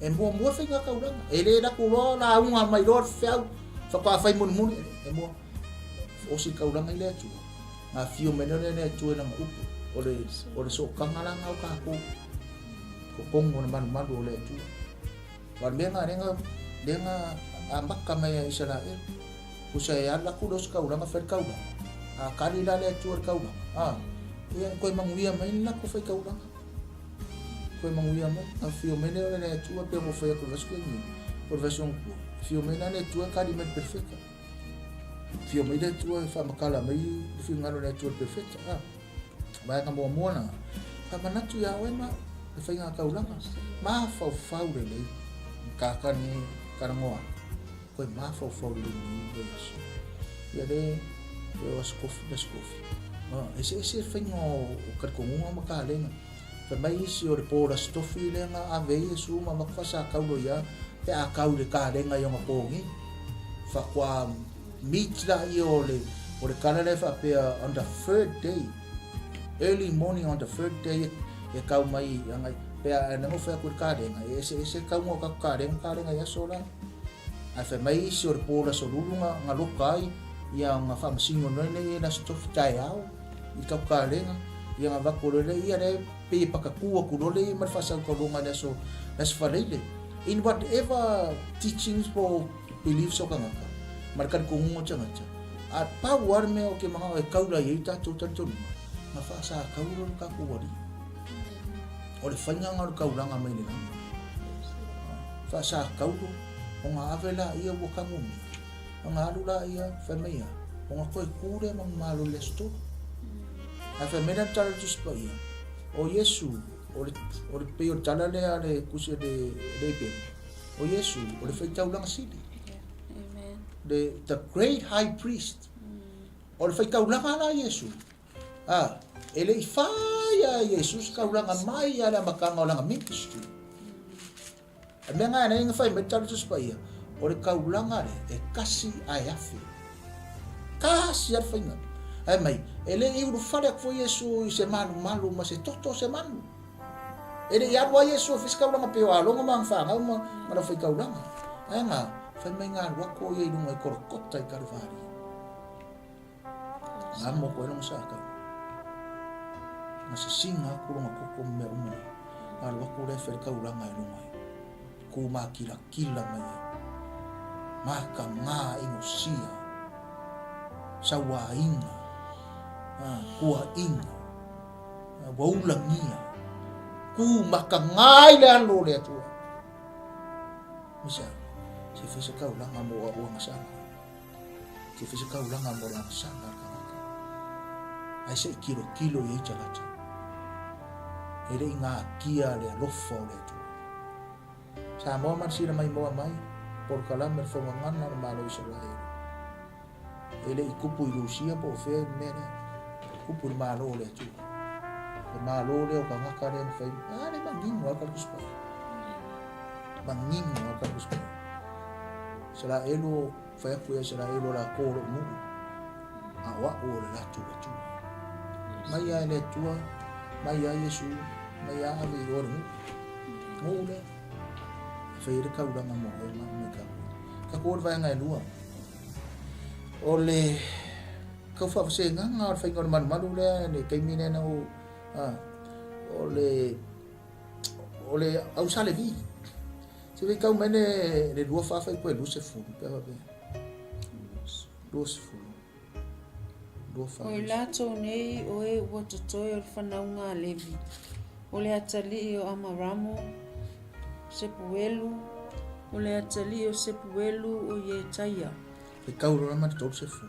And mua fai ngā kaulanga. E le na kuro la unga mai Lord fau, whakua fai muni, e mua. O si kaulanga i le atu. Ngā fio menere ne atu e na upu. O le so kangalanga o kako. Ko kongo na manu o le atu. Wa lenga a maka mai a Israel. Kusa e ala kudos kaulanga fai kaulanga. A kari la le atu o kaulanga. Ia koe manguia mai na ko fai kaulanga. Koe manguia mai. A fio menere ne atu a pe mo fai a kurvasku ni. Kurvasku fio menere ne atu a kari mai perfecta. Fio mai le atu a fa makala mai fio ngalo ne atu a perfecta. Vai ka mua na. Ka manatu ya oe ma. E fai ngā kaulanga. Mā fau le kakani karangoa. Koe mā fau le ni Yesu. Ia le o skofi. Ese fai ngō karikongunga makalenga. Fa mai isi o le pōra stofi lenga a vei Yesu ma makfasa kaulo ia. Pe a kaule kalenga i o ngapongi. Fa kwa meet la i o le kalale fa pe on the third day. Early morning on the third day. E kau mai angai pea na mo fa ku karenga ese kau mo ka karenga ya sola a fa mai si or pola solunga nga lokai ia nga fa masingo nei na stof tai au I ka karenga ia nga vakolele ia le pe pakaku ku lole ma fa sa ko longa na so nas falele in whatever teachings for beliefs o kanga markan ko ngo changa a pa war me o ke mga e kaula i ta to ma fa sa kaulo ka ku wari o le whainga kaulanga mai nina. Wha sa kaulo, o ngā awela ia wakangumi, o ngā alula ia whamea, o ngā koe kure ma malo le sto. A whamena tala tuspa ia, o Yesu, o le peo tala lea le kusia de lepe, o Yesu, o le whaitaulanga sili. The great high priest, o le whaitaulanga la Yesu. Ele I whaia Jesus kaulanga mai ala makanga o langa ministry. A mea ngai na inga whai me taru tu spaia. O le kaulanga le e kasi ai afi. Kasi ar whainga. Ai mai, ele I uru whare akfo Yesu I se malu ma se toto se manu. Ele I arwa Yesu fis kaulanga peo alonga ma ngwhanga ma na whai kaulanga. Ai ngā, whai mai ngā ruako I lunga I korokota I Kalvari. Ngā moko e longa sākau. Nasa singa kurunga koko me umai. Ngā wako re whare kauranga I lumai. Ku mā kila mai. Maka ngā ingo sia. Sawa inga. Kua inga. Waulangia. Ku maka ngai le alo le atua. Misa, si fisa kauranga mo a uang sana. Si fisa kauranga mo lang sana. Ai se kilo I chalata. Ele ngā kia le alofa o le tu. Sa moa man sira mai moa mai, por kalam me fonga ngana na malo Israel. Ele I kupu I Lucia po fea mene, kupu I malo le tu. E malo le o ka ngaka le fai, le mangingo a kaluspai. Mangingo a kaluspai. Sala elo, fai aku sala elo la koro mu. Awa o le latu le tu. Mai ai le tua, mai ai Yesu, mai ai ave I ora ngule. Whaire kauranga mo e me ka. Ka kōr vai ngai lua. O le kau whawase nganga o whainga o malu le, ne kaimine na o le au sale vi. Se vei kau mene le lua whawhai koe luse furu. Luse furu. O lato nei o e watotoe o whanaunga levi. O le atali o Amaramo, Sepuelu, o le atali o Sepuelu o Yetaia. E kauro rama te tōru sefu.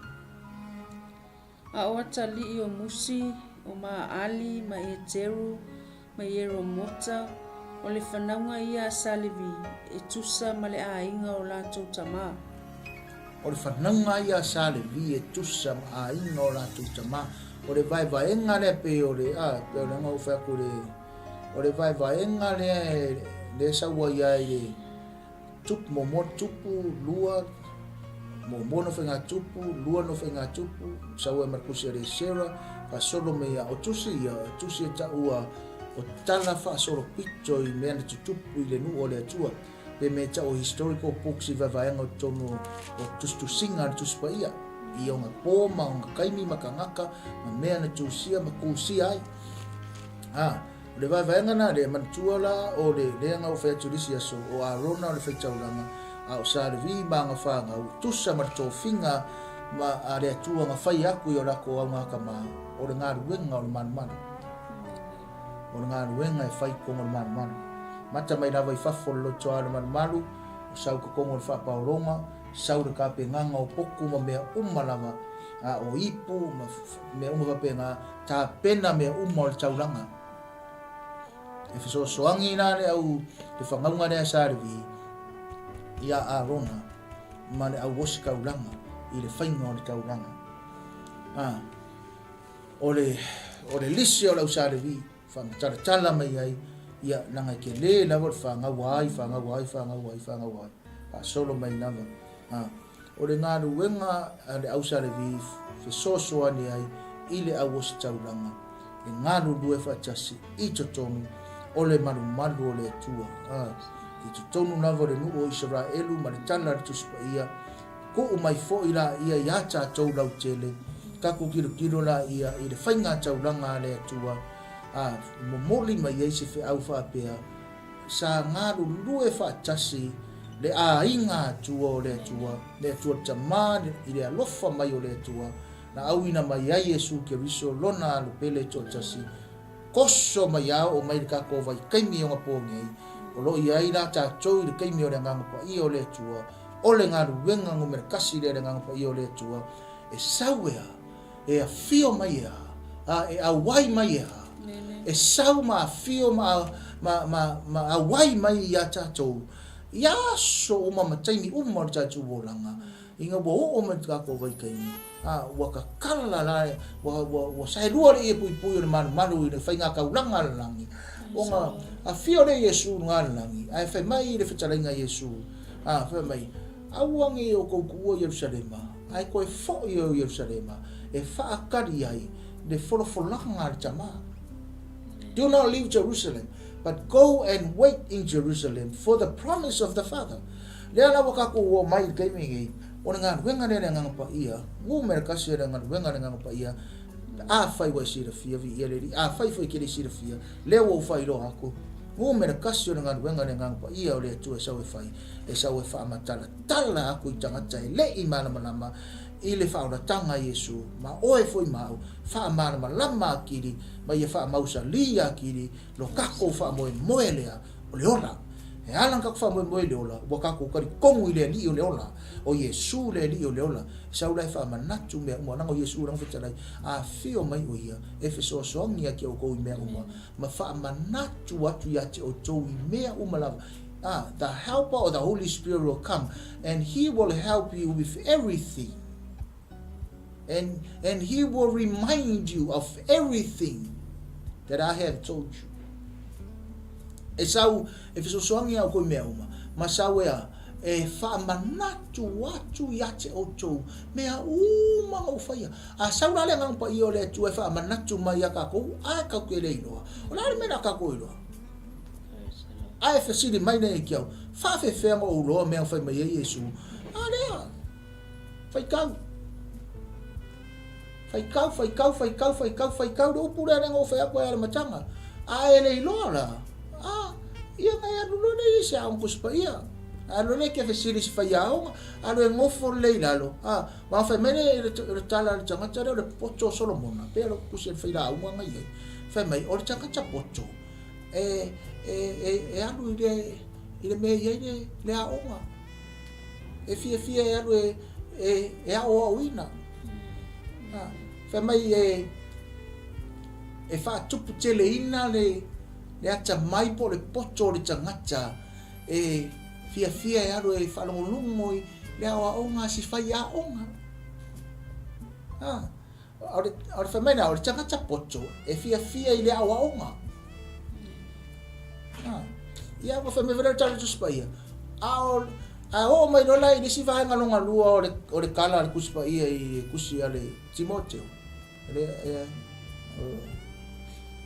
A o atali o Musi, o Maali, ma Eteru, ma Yeromota, o le whanaunga ia Salivi, e tusa ma le ainga o lato tamaa. O le whanaunga ia sale vi e tusa a inga o la tutama. O le vai vaenga le pe o le pe o le ngau whaku le. O le vai vaenga le saua ia tupu mo tupu lua mo no fenga tupu lua no fenga tupu sawa markusi re sera fa solo me ya o tusi ta ua o tala fa solo picture i me tupu i le nu o le atua pe me ta o historical books i vavaenga o tono o tustu singa tuspa ia i o nga pōma o nga kaimi makangaka ma mea na tusia ma kusia ai le vavaenga na le mantua la o le leanga o whea turisia so o Arona o le whaitauranga a o Saravi ma nga whanga o tusa ma tō whinga ma a rea tua nga whai aku i o rako au ngaka ma o le ngā ruenga o le manu o le ngā ruenga e whai kongo le manu mata mai rawa i whawholo toa le manu o sau ka kongo le whapaoronga sau le kape nganga o poku ma mea umalama o ipu ma mea umawapenga ta pena mea o le tauranga e fiso soangi na le au te whangaunga rea Saravi i a Arona ma le au wosi kaulanga i le whainga o le kaulanga o le lisi o lau Saravi whangatara mai ai ia nanga ke le lawa whangau ai solo mai lava o le ngā ruenga le au Saravi fisosoa ni ai i le au wosi taulanga e ngā rurue whaatasi i totonu o le malu o le atua i tonu lava le nuu o Israelu ma le tala le tuspa ia ko o mai fo ila ia ia tātou lau tele kako kilo la ia i le whainga taulanga le atua momoli mai ei se au whaapea sa ngā rurue whaatasi le inga atua o le atua tama i le alofa mai o le atua na auina mai ai Yesu ke riso lona alu pele totasi koso mai au o mai kako vai kaimi o ngapongi o lo ia ina tātou i le kaimi o le ngangapa i o le atua o le ngā ruenga ngo merkasi le ngangapa i o le atua e sauea e a fio mai e a wai mai e sau ma fio ma awai mai ia tātou ia so o mama taimi umar tātou bolanga inga wo o me kako vai kaimi waka kala la wa sai lua le pui le manu i le whainga kaulanga langi o nga a fio le Yesu ngā langi ai whai mai le whataringa Yesu whai mai awangi o kouku o Yerusalema ai koe fo i o Yerusalema e whaakari ai le wholofolanga le tama do not leave Jerusalem but go and wait in Jerusalem for the promise of the Father lea la wakaku o mai kaimi o ngā ruenga le ngangapa ia ngu merkasi le ngā ruenga le ngangapa ia a whai wai sira fia vi ia leri a whai whai kere sira fia lea wo whai lo aku ngu merkasi le ngā ruenga le ngangapa ia o le atu e sau e whaamatala tala aku i tangata e le i malama i le whaoratanga Yesu ma oe foi mau whaamarama lama kiri ma ia whaamausa lia kiri lo kako whaamoe lea o le ola e alang kako whaamoe le ola wa kako kari kongu i lea li o le ola o Yesu le li o le ola sau lai whaamanatu mea umananga o Yesu rang whitarai a whio mai o ia e whiso soangi a kia o kou i mea uma ma whaamanatu atu ia te o tou i mea umalava the helper or the Holy Spirit will come and he will help you with everything and he will remind you of everything that I have told you. E sau e fiso soangi au koe mea uma ma sau e whaamanatu watu iate o tau mea uma o whaia a sau nale ngangpa i o le tu e whaamanatu mai a kako a kako e leiloa o nare mena kako e loa a e whasiri mai nei kiau whawhewhenga o loa mea whai mai e Yesu a lea whaikau do pura renga o whaiako e ala matanga a e leiloa la ia ngai anu lona i se aung kuspa ia alo le ke fesiri si fai aunga alo e ngofo leilalo ma fai mene le tala le tangata le poto Solomona pe alo kusi e fai la aunga ngai fai mai o le tangata poto e alo i le mea iei le aunga e fia e alo e ao auina fai mai e fa tupu tele ina le ata mai po le poto le tangata e fia e aro e whalongolungo i le aonga si whai aonga ore whamaina ore tangata poto e fia i le aonga ia wa whamewera tala tu spaia o mai no lai disi vai ngalonga lua o le kala le kusi pa ia I kusi ale Timoteo le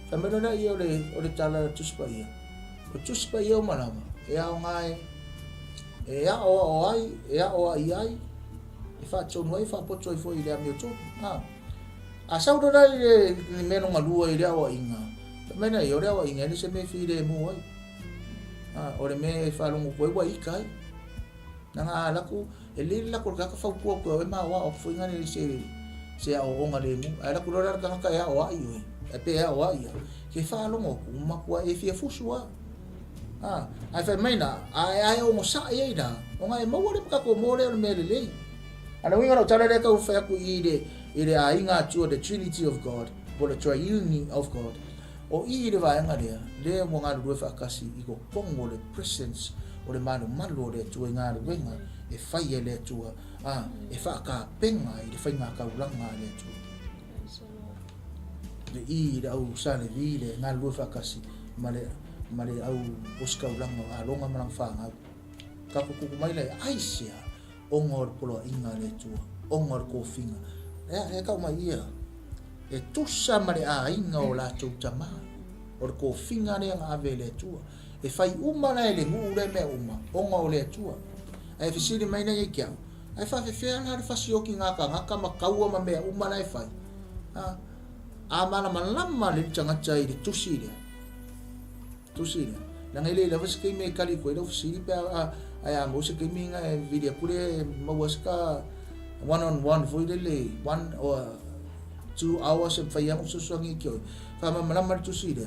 Kamera na ia o le tala tusi pa ia o tusi pa ia o malama o ngai o ai o ai fa tonu ai fa poto I fo I le amio to a sau do dai le meno ngalua I le o inga mena I o le o inga ni se me fi le mo ai o le me fa longo ko wa ikai nanga laku le laku ka fa ko ko ma wa o fo inga ni se o nga le mu ai laku ro ka ka o ai e pe o ai ke fa longo ma ko e fi fusua ai fa mena ai o mo sa ai da o nga e mo le ka ko mo le me le ana winga ro tala le ka u fa ku I le a inga to the Trinity of God or the triune of God o I le va nga le mo nga ru fa kasi I ko pongo le presence o le manu malo le tu nga le wenga e fai le tu e fa ka penga I le fai nga ka ulanga le tu le I le au sa le vi le nga ru fa kasi male au oska ulanga a longa mang fa nga ka ku mai le aisia o ngor polo inga le tu o ngor ko finga e ka mai ia e tusa mare a inga o la tu tama o ko finga ne nga ave le tu e fai uma na ele ngu le me uma o nga o le tu e fisiri mai na ye kia ai fa fe na fa sioki nga ka ma kaua ma me uma na e fai a mana malama le tanga chai le tusi le na ngele le vas ke me kali ko le fisiri pe ai a mo se ke mi nga video kule ma waska one on one foi le 1 or 2 hours fa yang so ngi kyo fa ma tu si de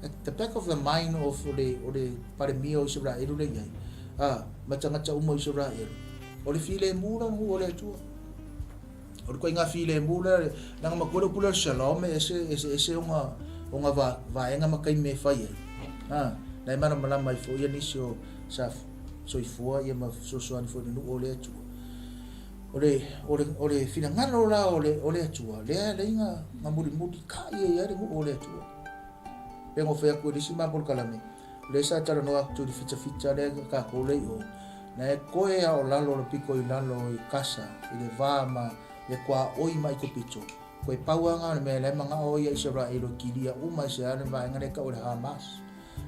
at the back of the mind of the para mio Israel le ngai ma tanga cha umo Israel o le file mura o le tu o ko nga file mura na ma ko pula shalom ese unga va nga ma kai me fa ye na mana mai fo ye nisio sa so I fua ye ma so an fo no o le tu ole fina ngalo la ole tua le inga ngamuri mudi ka ye ya o le tua pengo fe ko disi ma por kalame le sa tara no aktu di ficha le ka ko le o na e ko e o lalo lo piko I lalo I casa I le vama le kwa oi mai ko picho ko e pauanga me le manga o ya Israel o kilia uma se ana va ngane ka o le Hamas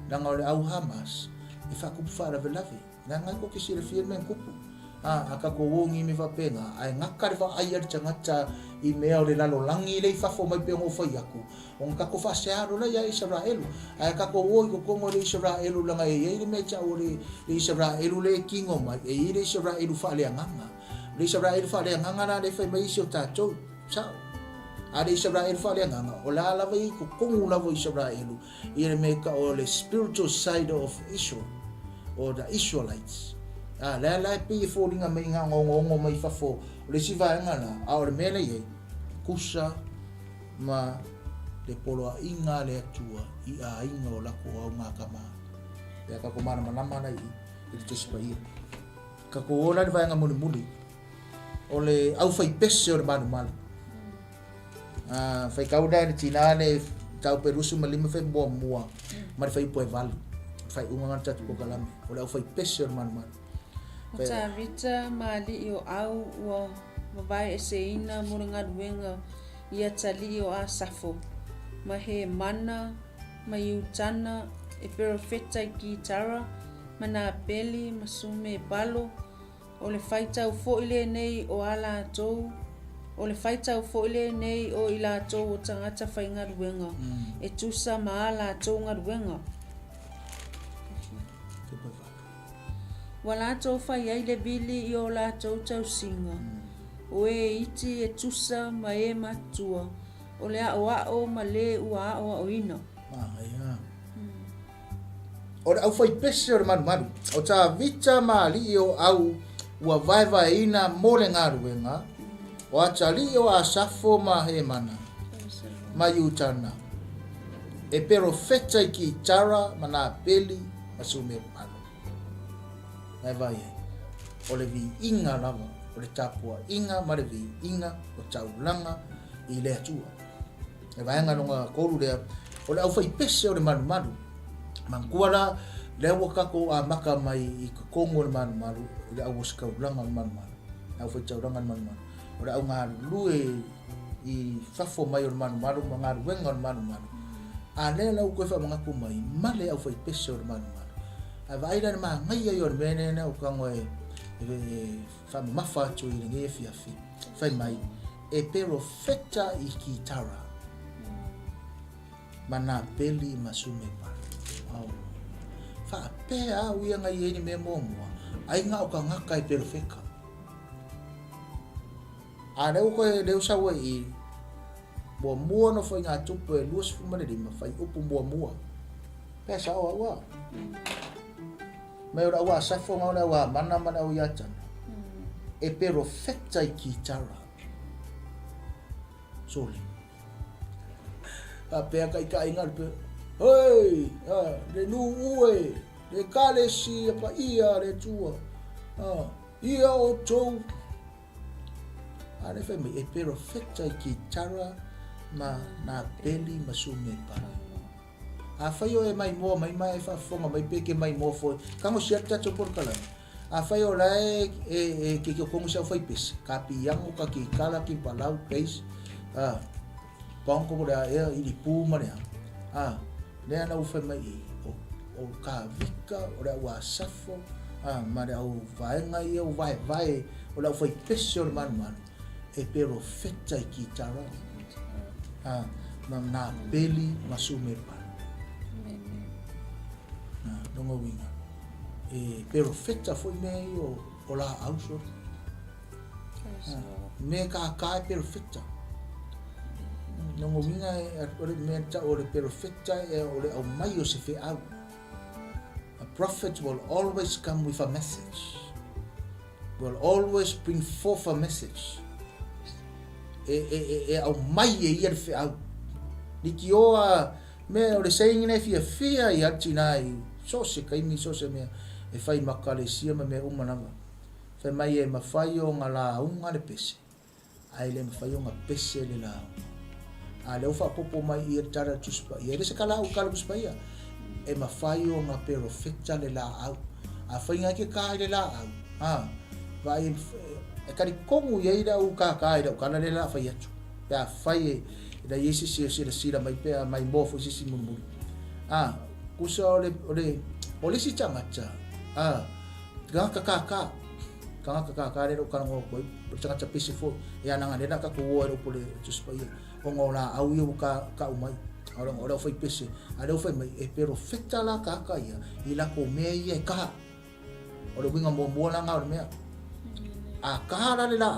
na ngole au Hamas e fa ku fa la velave na ngai ko kisi le firme kupu aka ko wongi me va pena ai ngaka va ai ar changa I me o le lalo langi le fa fo mai pe ngo fa yaku on ka ko fa searo la ya Israel ai ka ko wo ko ngo le Israel langa e me cha o le Israel le kingo mai e le Israel fa le nganga le Israel fa le nganga na le fa mai sio ta cho sa ale Israel fa le nganga o la vai ko kongu la vo Israel I me ka o le spiritual side of Israel or the Israelites la pe fo linga mai nga ngongo mai fa fo le siva ngana a o mele ye kusa ma le polo inga le tua I a inga o la ko o nga kama ya ka ko mana mana I te sipai ka ko ola le vai nga muli o le au fai pese o le manu mal fai kauda le tinale tau perusu malima fai bo mua ma fai po eval fai unga tatu ko kalame o le au fai pese o le manu mal o ta vita mali o au o vai eseina muringa duenga ia tali o asafo ma he mana ma yutana e perfecta ki tara mana peli masume balo o le faita o fo ile nei o ala tou o le faita o fo ile nei o ila tou o tangata fainga duenga e tusa maala tou nga duenga wala tou fai ai le bili I o la tou tau singa o e iti e tusa ma e matua o le o ma le ua o ina o le au fai pese o le manu o ta vita ma li o au ua vai ina mo le ngaruenga o ata li o asafo ma he mana ma yutana e pero feta ki tara mana peli masume palo vai o le vi inga lava o le tapua inga ma le vi inga o taulanga I le atua e vai nga longa koru le o le au fai pese o le manu mangkuala le wa ka ko a maka mai I ka kongo le man malu le au ska ulanga le man malu au fa tau ranga le man malu ora au nga lue I fafo mai o le man malu nga wenga le man malu a le la ko fa manga ko mai male au fa peso le man malu a vai le ma ngai yo le mene na o ka ngoi fa mafa tu I nge fi afi fa mai e perfecta I kitara mana peli masume pa au fa pe a wi nga ye ni me mo ai nga o ka nga kai perfecta a le ko le usa wa I bo mo no foi nga tupo e lus fu mane di ma fai upu mo pe sa wa me ora wa sa fo nga wa mana o ya chan e perfecta I kitara soli a pe ka ingal pe hei le nu ue le kale si pa ia le tua ia o tou ale fe me e perfecta I kitara ma na peli masume pa a faio e mai fa fonga mai peke mai mo fo kango siata to por kala a faio lai e ke ko sa foi pes ka piang ka ki kala ki palau pes Pangko da ia I pu mane le ana u fa mai o ka vika o da wa safo mare au vai ngai o vai o da foi peso man e perfecta I kitara na peli masume pa dongo winga e perfecta foi me o la auso me ka perfecta no minga ore menta ore perfecta e ore au mai o se fe au a prophet will always come with a message will always bring forth a message e au mai e ia fe au niki oa me ore saying ne fia I atinai so se kai mi so se me e fai makale sia me umananga fe mai e mafai o ngala unga le pese ai le mafai o nga pese le la a le ufa popo mai I tara tuspa I le se kala u kala tuspa ia e mafai o nga perfecta le la au a fai nga ke ka le la au vai e kari kongu ia ida u ka ida u kana le la fai atu ya fai da yesi sira mai pe mai mofo sisi murmuri kusa ole si chamacha ga ka le ka ngo ko chamacha pisi fo ya nanga le ka ko o pole tuspa ia o ngola au eu ka umai ora foi pese ale foi mai e perfecta la ka ia I la ko me ia ka ora winga mo la nga me a ka la le la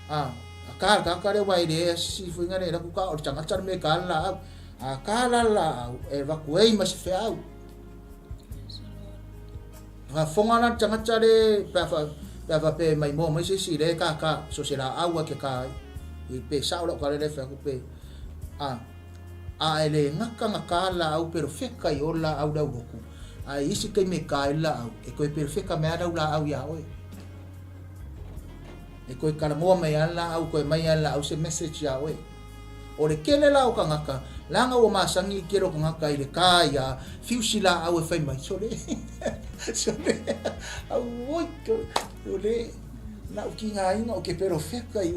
a ka le wai de si foi nga le ku ka o changa char me ka la a ka la e va ko ei mas fe au va fonga na changa chare pa pe mai mo mai si le ka so se la au ke ka I pe sa o ka le fe ku pe ele ngaka la au perfecta I ola au da uku isi kai me ka la au e ko perfecta me ada la au ya oi e ko kala mo me ala au ko mai ala au se message ya oi o le kele la o ka ngaka langa o masangi kero ka ngaka I le ka ya fiusila au e fai mai so le au oi ko le na o ki nga ina o ke perfecta I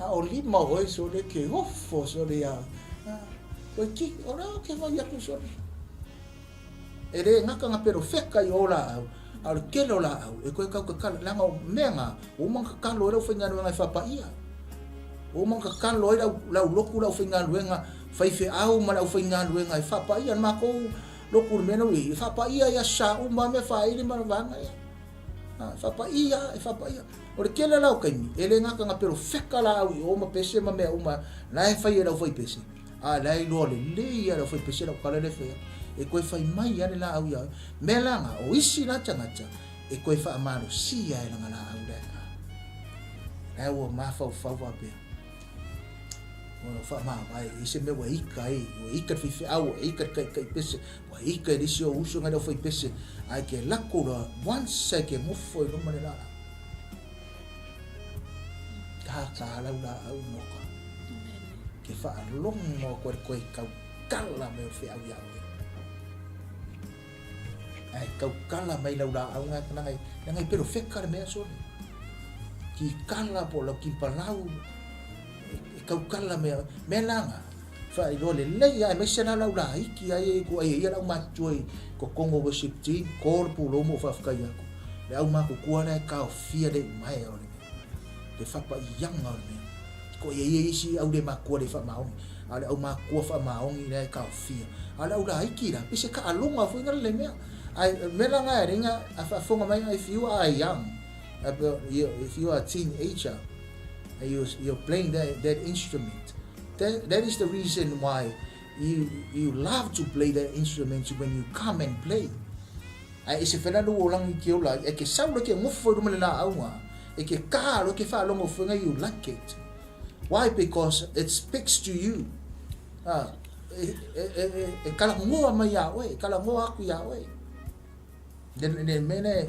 o lima o so le ke ofo so le ya o ki ora ke vai aku so ere ngaka nga perfecta I ola al kelo la e ko ka langa o menga o man ka lo ro finga no fa pa ia o man ka lo la loku la finga luenga fai fe au ma la finga luenga fa pa ia ma ko loku meno I fa pa ia ya sa o ma me fa ile ma vanga ia fa pa ia o le kele la o kai ele ngaka nga perfecta la o ma pese ma me o ma la fai la fai pese la lo le ia la fai pese la kala le fe e koe fai mai ane la au ia me langa o isi na changacha e koe fa amaro si ai langa la au leka e o mafau pe o fa ma vai ise me wa ika fi au ika kai pese wa ika disi o uso ngada fai pese ai ke lakura once ke mo foi no manela ka la au no ke fa long mo ko kala me fi au ia ai kau kala mai lau la au ngai pero feka le mea sone ki kala po lau ki palau kau kala me langa fa i le le ai me sena lau la iki ai ko ai ia lau matui ko kongo worship team korpu lo mo fa ka ia ko le au ma ko kuana ka fia de mai o le fa pa yang o le ko ia isi au de ma ko le fa maong ale au ma ko fa maong i le ka fia ale au la iki la pise ka alunga fu ngal le me ai me langa ringa fa fonga mai if you are young if you are a teenager and you're playing that instrument that is the reason why you love to play that instrument when you come and play ai se fela lu lang ki ola e ke saula ke ngofo du mala aunga e ke ka lo ke fa longo funga you like it why because it speaks to you kala ngoa mai ya we kala ngoa aku ya we den mene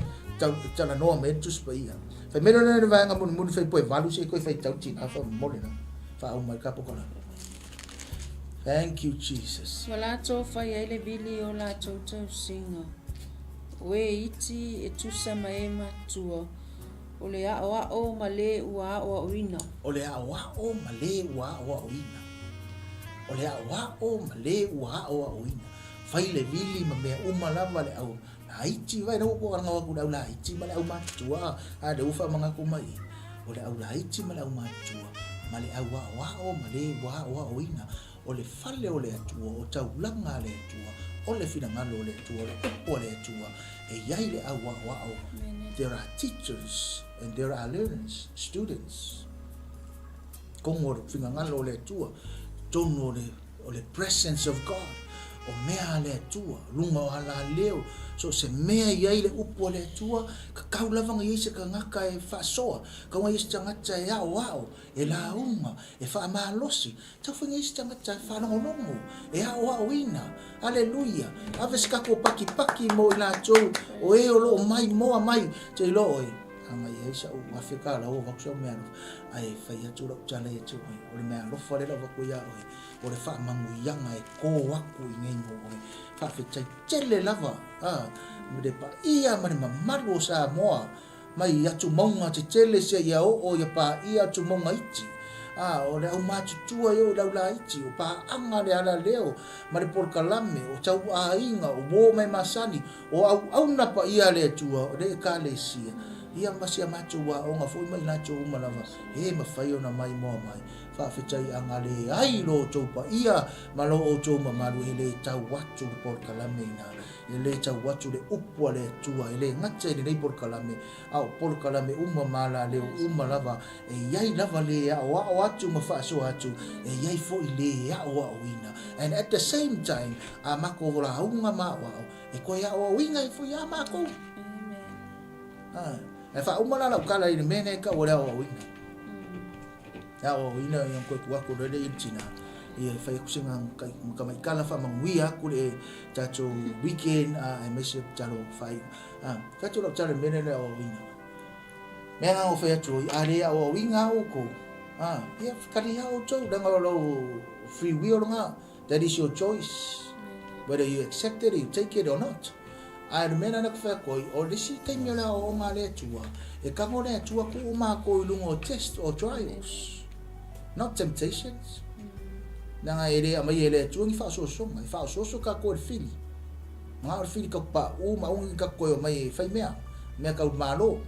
tala no me tu spia fa me no va nga mun fa poi valu se ko fa tau tin fa mo le na fa au mai ka pokola. Thank you Jesus. Wala to fa ya ile bili o la to singa we iti e tu sama e matua o le a o male ua o uina o le a o male ua o uina o le a o male ua o uina fai le bili ma me lava le au haiti vai no ko nga ku la haiti ma le au matua a de ufa manga ku mai o le au haiti ma le au matua ma le au o male ua o uina o le fale o le atua o tau langa le atua o le fina ngalo le atua o le atua e yai le au there are teachers and there are learners students kongo fina ngalo le atua tono o le presence of God o mea le atua lunga o hala leo so se mea yai le upo le atua ka kau lavanga yese ka ngaka e whasoa ka ngai yese tangata e ao e la unga e wha amalosi tau whinga yese tangata e whanongonongo e ao ina aleluia ave skako paki mo i la tau o e o lo mai moa mai te lo e anga ye sa u afika la o vakso mea ai whai atu la utala e tu o le mea lofa le la vaku ia o le wha mangu ianga e ko waku i ngengo o le wha whitai tele lava me pa ia mani mamaru o sa moa mai atu maunga te tele se ia o ia pa ia atu maunga iti o le au matutua yo lau la iti o pa anga le ala leo ma le porkalame o tau a inga o bo mai masani o au na pa ia le atua o le ka le sia ia masia matua o nga foi mai na cho malava e mafai ona mai moa mai fa fetai anga le ai lo to pa ia malo o to mamaru ele tau watu le porkalame na ele tau watu le upwa le tua ele ngate le porkalame au porkalame mala le lava e yai lava le o atu mafa so atu e yai fo ile o wina and at the same time a mako la unga ma e ko ya o winga e fo ya mako e fa umala la kala i mene ka o le o winga ya o wina yang ko tuako le itina ia fai kusinga ka mai kala fa manguia ku le tacho weekend I miss talo fai tacho lo talo mene le o winga mena o fai tro ale o winga o ko ia kali ya o tso danga lo free will nga that is your choice whether you accept it you take it or not ai mena na fa ko o disi tenyo la o male tua e ka ngone tua ku ma ko lungo test or trials not temptations nanga ere ama ele tuangi fa so ka ko fili ma fili ka pa ma un ka ko mai fai me ka malo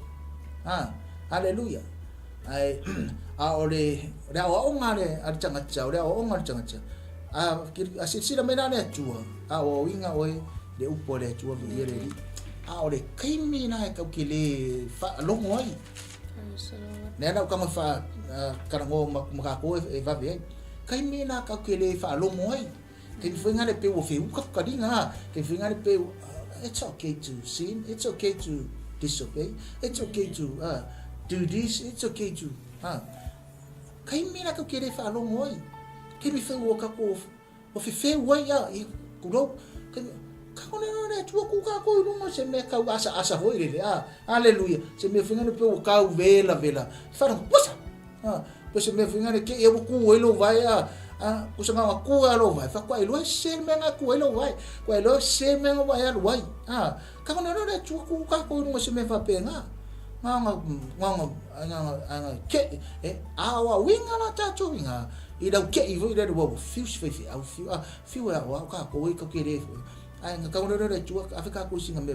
hallelujah ai ole ra o ngale ar changa cha ore o ngal changa cha sila mena ne tua o winga oi le upo le tua vi ele ole kaimi na ka kile fa longo ai ne na ka ma fa karango ma ko e va bien kai mina ka kele fa lo moi ke finga le pe o fe u ka dinga ke finga le pe it's okay to sin it's okay to disobey it's okay to do this it's okay to kai mina ka kele fa lo moi ke mi fe o ka ko o fe wa ya ku ro ka ona tu ku ka ko no se me ka asa hoi le hallelujah se me finga le pe o ka vela fa no posa pues me finga que eu ku elo vai kusanga ku alo vai fa kwa ilo se menga ku ilo vai kwa ilo se menga vai alo vai ka no le tu ku ka ko no se me fa penga nga ke awa winga na tato winga ida ke ivo ida wo fiu ka ko ka ke nga ka no le tu afika ku singa me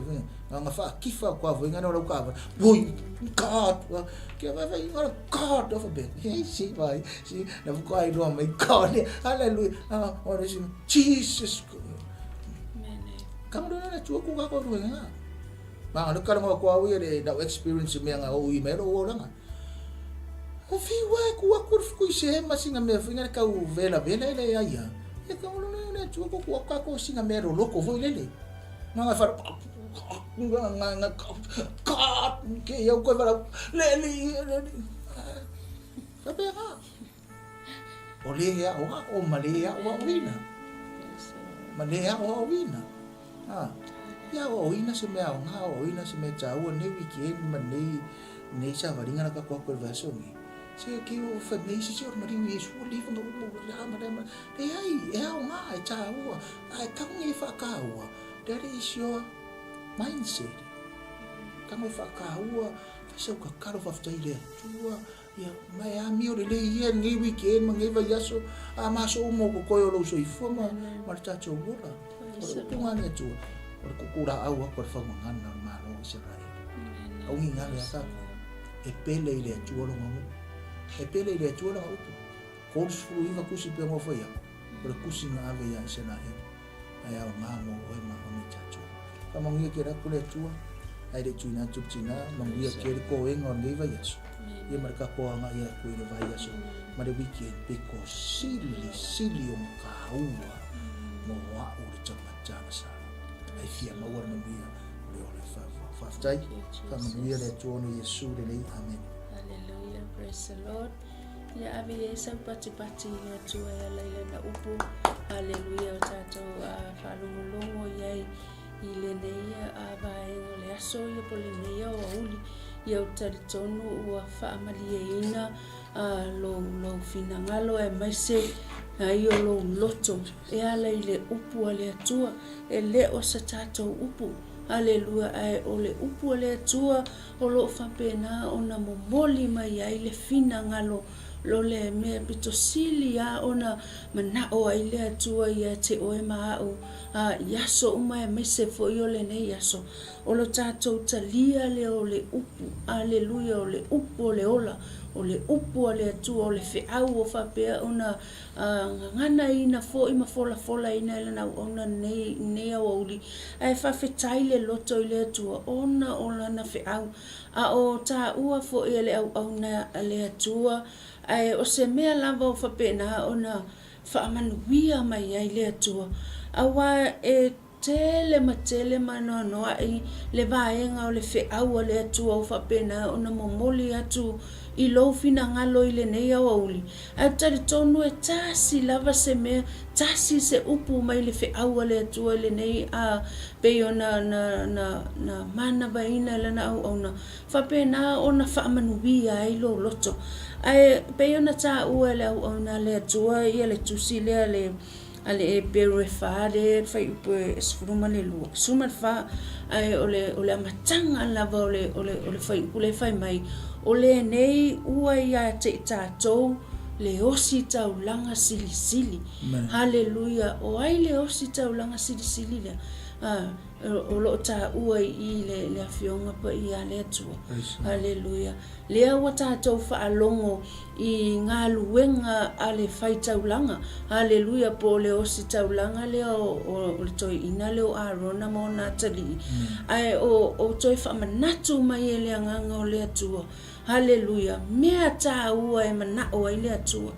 nga fa kifa kwa vo nga no ka boy god ke va nga god of a bit si vai si na ko ai do my god hallelujah ora si jesus ka no le tu ku ka ko winga nga no ka mo ko wi le da experience me nga o i me ro nga o fi wa ku se masinga me finga ka u vela le ya e ka no le tu ko singa me ro loko vo le nga fa nga god ke eu ko va le fa pera o le ya o malea o wina malea o wina ya o wina se me nga o wina se me ta o ne weekend nei sa va ringa ka ko verso ni se que o família se o marido isso o livro no ama e aí é uma ai ta o ai como e fa ka o that is your mindset como e fa ka o se o ka karo fa ile tua ya mai a mi o le ia ngi weekend mangi va yaso a maso mo ko yo lo so i foma marcha chobura o ngane tu o ko kura au ko fa mangana malo Israel au ngi ngale aka e pele ile tu lo mo e pele ile tu lo upu ko suru iva kusi pe mo fa ya por kusi na ave ya sena e ai au mamo o ma o chacho kama ngi ke ra kule tu ai de tuina tu tina mangi ke ko en on iva yaso e marka ko nga ia ku ile vai yaso ma de weekend pe ko sili o ka uwa mo wa o chama sa ai fia ma wa ngi le o le fa tai kama ngi le tu no yesu le amen. Hallelujah, praise the Lord. Ya abi esa pati ya tu ya laila na upu. Hallelujah, tato falungu yai ile neia abai le aso ya pole neia wa uli ya utaritono wa fa amalieina lo finangalo e maise ayo lo loto e ala ile upu ale atua e le o sa tato upu. Hallelujah, ai ole upu ale atua o lo whapena o na momoli mai ai le fina ngalo lo le me pitosili ya ona mana o ai le atua ia te oe maau yaso umai mese fo yo le ne yaso o lo tatou talia le o le upu. Hallelujah, o le upu o le ola o le upu o le atua o le whiau o whapea ona ngana ina fo ima fola ina elana ona nea o uli ai whawhetai le loto i le atua ona o lana whiau o ta ua fo i le au na le atua ai o se mea lava o whapena ona whaamanuia mai ai le atua awa e tele mano ai le vaenga o le whiau o le atua o whapena ona momoli atu i lo fina ngalo i le nei au auli. A tari tonu e tasi lava se mea, tasi se upu mai le whiau le atua le nei a peo na mana vaina lana au na whapena ona whaamanuia ai lo loto. Ai peo na tā ua le au na le atua ia le tusi lea le ale e pero e fare fai upo e sfuruma le lua suma fa ai ole amatanga lava ole fai mai ole nei ua ia te tatou le osi taulanga sili hallelujah o ai le osi taulanga sili le o lo ta ua i le afionga pa ia le atua hallelujah lea ua tatou whaalongo i ngā luenga a le whai taulanga hallelujah po le osi taulanga lea o le toi ina leo Arona mo nā tali ai o toi whamanatu mai e lea nganga o le atua hallelujah mea tā ua e manao ai le atua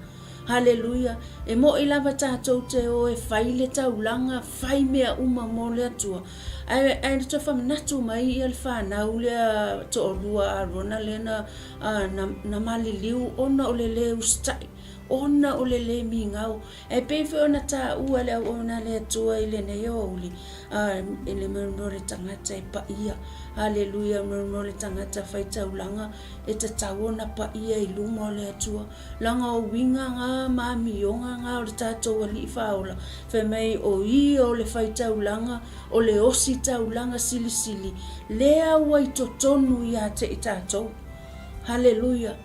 hallelujah e mo i lava tatou te o e whai le taulanga whai mea uma mo le atua ai to whamanatu mai i le whanau lea to o lua a rona lena na maliliu ona o le le ustai. Ona o le le mi ngau. E pewe ona ta ua le ona le tua i le neo uli. E le merunore tangata e pa ia. Hallelujah, merunore tangata whaita ulanga. E ta tawona pa ia i lunga o le atua. Langa o winga ngā mami o ngā o le tātou ali i whaola. Whe mei o i o le whaita ulanga. O le osi ta ulanga sili sili. Lea ua i to tonu i a te i tātou. Hallelujah.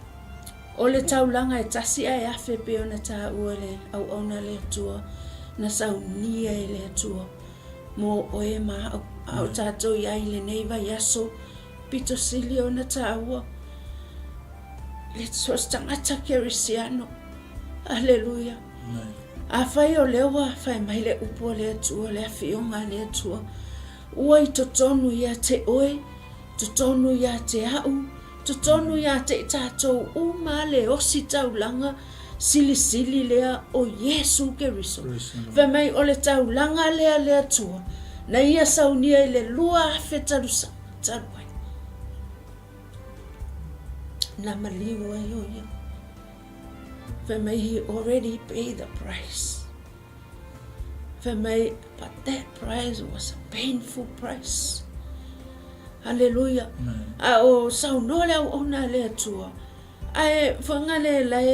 O le taulanga e tasi ai afe pe ona ta ua le au ona le atua. Na saunia e le atua. Mo o e ma au tātou i ai le neiva yaso. Pito sili ona ta ua. Le sos tangata kerisiano. Hallelujah. A whai o lewa, whai mai le upo le atua, le awhionga le atua. Ua i totonu ia te oe, totonu ia te au. Totonu ia te tātou uma le osi taulanga sili sili lea o Yesu Keriso. Whamai o le taulanga lea lea tua. Na ia saunia i le lua afe tarusa. Taruai. Na maliu ai o ia. Whamai he already paid the price. Whamai, but that price was a painful price. Hallelujah. A o sau no le ona le atua. Ai whanga le lai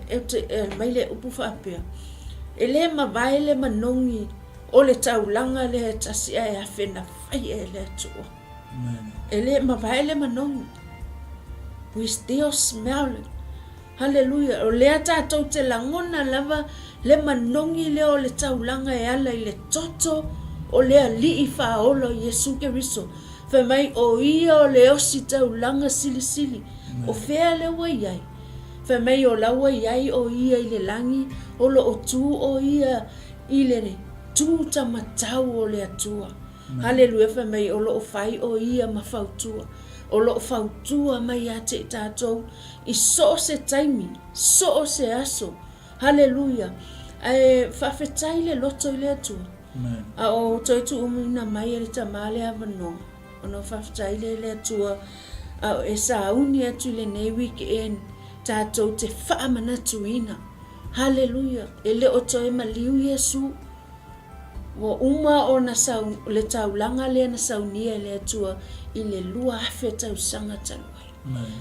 e mai le upu whapea. E le mawai le manongi o le taulanga le tasi ai a whena whai e le atua. E le mawai le manongi. We still smell it. Hallelujah. O lea tātou te langona lava le manongi le o le taulanga e ala i le toto o lea li i whaolo Yesu Keriso. Whamai o ia o le osi taulanga sili sili. O whea le waiai. Whamai o la waiai o ia i le langi. O lo o tū o ia i le tū tamatau o le atua. Hallelujah. Whamai o lo o whai o ia ma whautua. O lo o whautua mai a te tātou. I so se taimi. So se aso. Hallelujah. Ai whawhetai le loto i le atua. A o toitu umina mai e le tamale a vanonga. Ono whawhetai le atua. A e sa uni atu le nei weekend. Tātou te whaamana tuina. Hallelujah. E le o toi maliu Yesu. Wa uma o na sau le taulanga le na saunia le atua. I le lua afe tau sanga tanuai.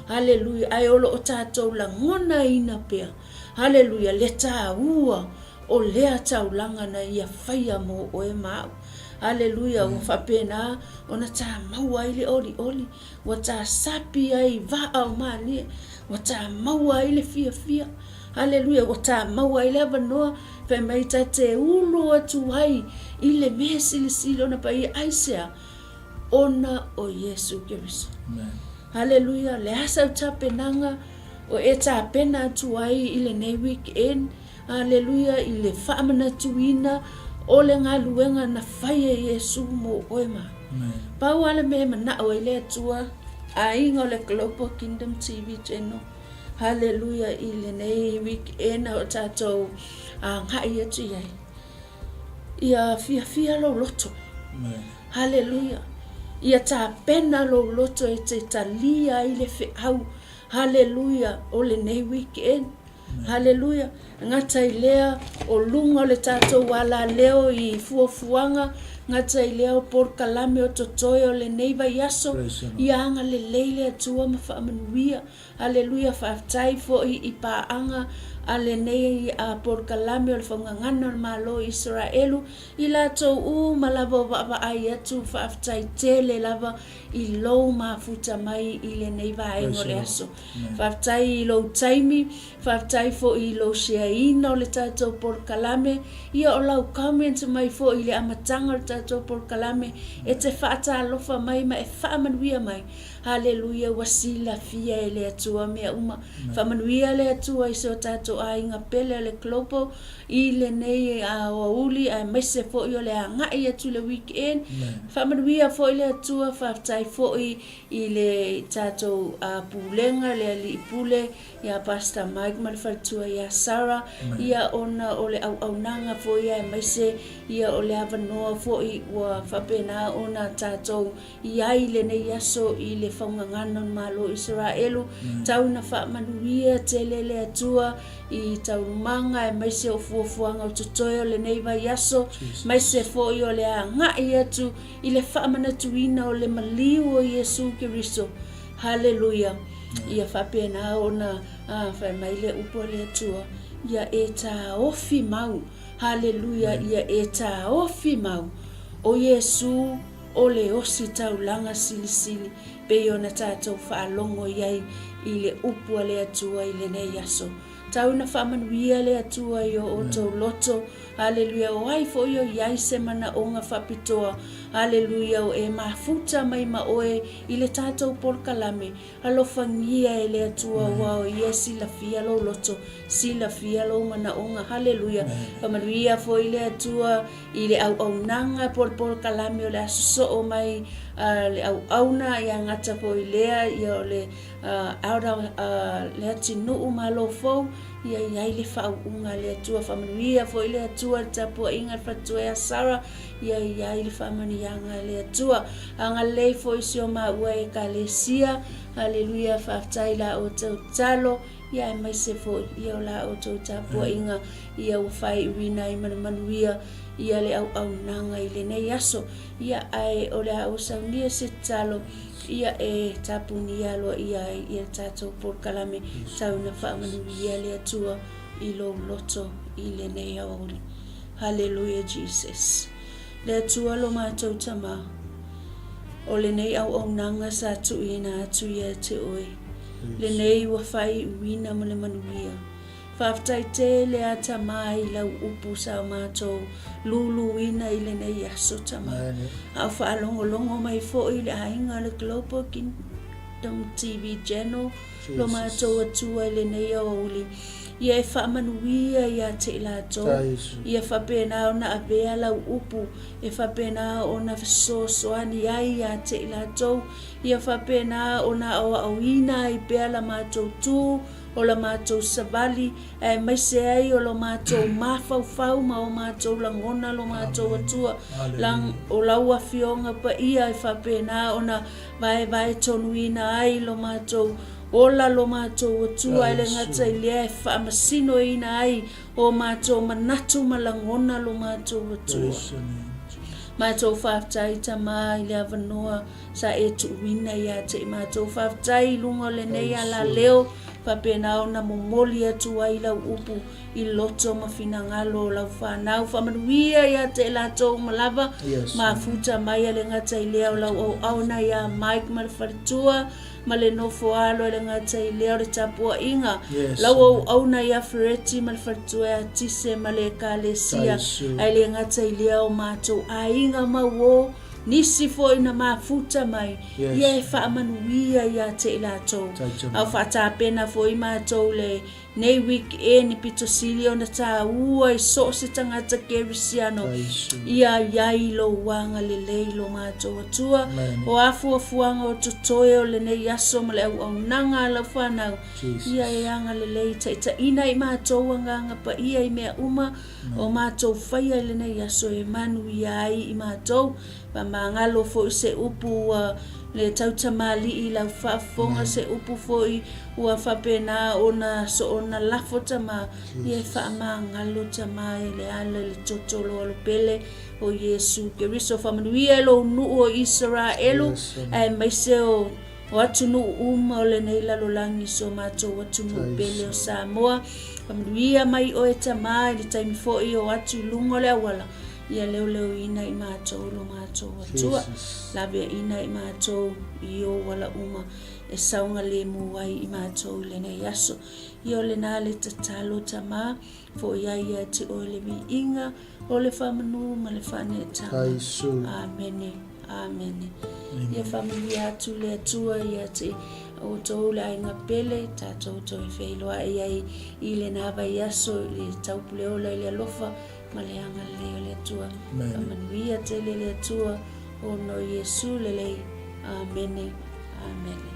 Hallelujah. Ai olo o tātou la ngona ina pea. Hallelujah. Le tā ua o lea taulanga na ia whaia mo o e mau. Hallelujah. O whapena o na tā maua i le oli oli. Wa tā sapi ai vaa o mani. Wa tā maua i le fia fia. Hallelujah. Wa tā maua i le avanoa. Whai mai tā te ulu atu ai i le mea sili sili o na pa i aisea. Ona o Yesu Keriso. Hallelujah. Le asa ta penanga o e ta pena atu ai i le nei weekend. Hallelujah. I le whaamana tuina o le ngā luenga na whaia Yesu mo oema. Pau ala me mana o i le atua a ingo le Global Kingdom TV channel. Hallelujah. I le nei weekend o tātou a ngai atu iai. Ia fia lo loto. Hallelujah. Ia tā pena lo loto e te talia i le whiau. Hallelujah. O le nei weekend. Hallelujah. Ngata i lea o lunga o le tātou wala leo i fuafuanga. Ngata i lea o porkalame o totoe o le neiva yaso. Ia anga le leile atua ma whaamanuia. Hallelujah. Whaaftai fo i paanga. A le nei a porkalame o le whangangana o malo Israelu. I lato malava o wa ai atu whaaftai tele lava i lo mafuta mai i le nei vai o le aso. Whaaftai i lo taimi, whaaftai fo i lo shea ina o le tātou porkalame. Ia o lau comment mai fo i le amatanga o le tātou porkalame. E te whaata alofa mai ma e whaamanuia mai. haleluia ua silafia e le atua mea uma faamanuia le atua i se o tatou aiga pele o le Global i lenei a uli a maise foʻi o le agaʻi atu le weekend faamanuia foʻi le atua faafetai foʻi i le tatou pulega le alii pule ia Pastor Mike ma le faletua ia Sarah ia ona o le auaunaga foʻi ia e maise ia o le avanoa foʻi ua faapena ona tatou iai lenei aso i le faugagana o malo Israelu tauna faamanuia telele atua i taumaga e maise o fuafuaga o totoe o lenei vai aso maise foʻi o le agaʻi atu i le faamanatuina o le maliu o Iesu Keriso haleluia ia faapena ona faamai le upu o le atua ia e taofi mau haleluia ia e taofi mau o Iesu o le osi taulaga silisili pe ona tatou faalogo iai i le upu a le atua i lenei aso tauna faamanuia le atua i o outou loto haleluia o ai foʻi o iai se manaʻoga faapitoa haleluia o e mafuta mai ma oe i le tatou polokalame alofagia e le atua ua o ia silafia lou loto silafia lou manaʻoga haleluia faamanuia foʻi le atua i le auaunaga polopolokalame o le asosoo mai le auauna ia gata foʻi lea ia o le le atinuu malo fou ia iai le faauʻuga le atua faamanuia foʻi le atua le tapuaʻiga le faletua ia Sarah ia iai le faamaniaga le atua agalei foʻi se o maua e kalesia haleluia faafetai la outou talo ia e maise foʻi ia o la outou tapuaʻiga ia ua faiuina i manuia ia le auaunaga i lenei aso ia ae o le aʻosaunia se talo ia e tapunia loa ia i le tatou polokalame tauna faamanuia le atua i lou loto i lenei aoli haleluia Jesus le atua lo matou tamā o lenei auaunaga sa tuuina atu ia te oe lenei ua faiuina ma le manuia faafetai tele a tamā i lau upu sa o matou luluina i lenei aso tamā au faalogologo mai foʻi le aiga le Global Kingdom TV channel lo matou atua i lenei auli ia e faamanuia ia te latou ia faapena ona avea lau upu e faapena ona fesoasoani ai ia te latou ia faapena ona auauina i pea la matou tu o la matou savali e maise ai o lo matou mafaufau ma o matou lagona lo matou atua o lau afioga paia e faapena ona vaevae tonuina ai lo matou ola lo matou atua e le gata i lea e faamasinoina ai o matou manatu ma lagona lo matou atua matou faafetai tamā i le avanoa sa e tuuina ia te matou faafetai luga o lenei ala leo faapena ona momoli atu ai lau upu i loto ma finagalo o lau fanau faamanuia ia te latou malava mafuta mai a le gata i lea o lau auauna ia Mike ma le faletua ma le nofo alo le gata i lea o le tapuaʻiga lau auauna ia Fereti ma le faletua ia Tise ma le kalesia ai le gata i lea o matou aiga mauō nisi foʻi na mafuta mai ia e faamanuia ia te latou au faatapena foʻi matou le nei weekend i pitosili ona tāua i so se tagata kerisiano ia iai louaga lelei lo matou atua o afuafuaga o totoe o lenei aso ma le auaunaga a lau fanau ia e aga lelei taʻitaʻina i matou agaga paia i mea uma o matou faia i lenei aso e manu ia ai i matou magalo foʻi se upu le tautamaliʻi lau faafofoga se upu foʻi ua faapena ona so ona lafo tamā ia e faamagalo tamā e le ala i le totolo alopele o Iesu Keriso faamanuia e lou nuu o Isaraelu ae maise o atu nuu uma o lenei lalolagi so matou atu nuu pele o Samoa faamanuia mai o e tamā i le taimi foʻi o atu i luga o le auala ia leo ina i matou lo matou atua laveaina i matou i o wala uma e sauga lemu ai i matou i lenei aso ia o lenā le tatalo tamā foʻi ai ia te o le viiga o le faamanu ma le faaneataga amene Amen. Ia familia atu le atua ia te o tau la inga pele tatou tau I whailoa I le na vai aso I taupu le ola I le alofa ma le anga le atua. Manuia te le atua o no Yesu le lei. Amen. Amen.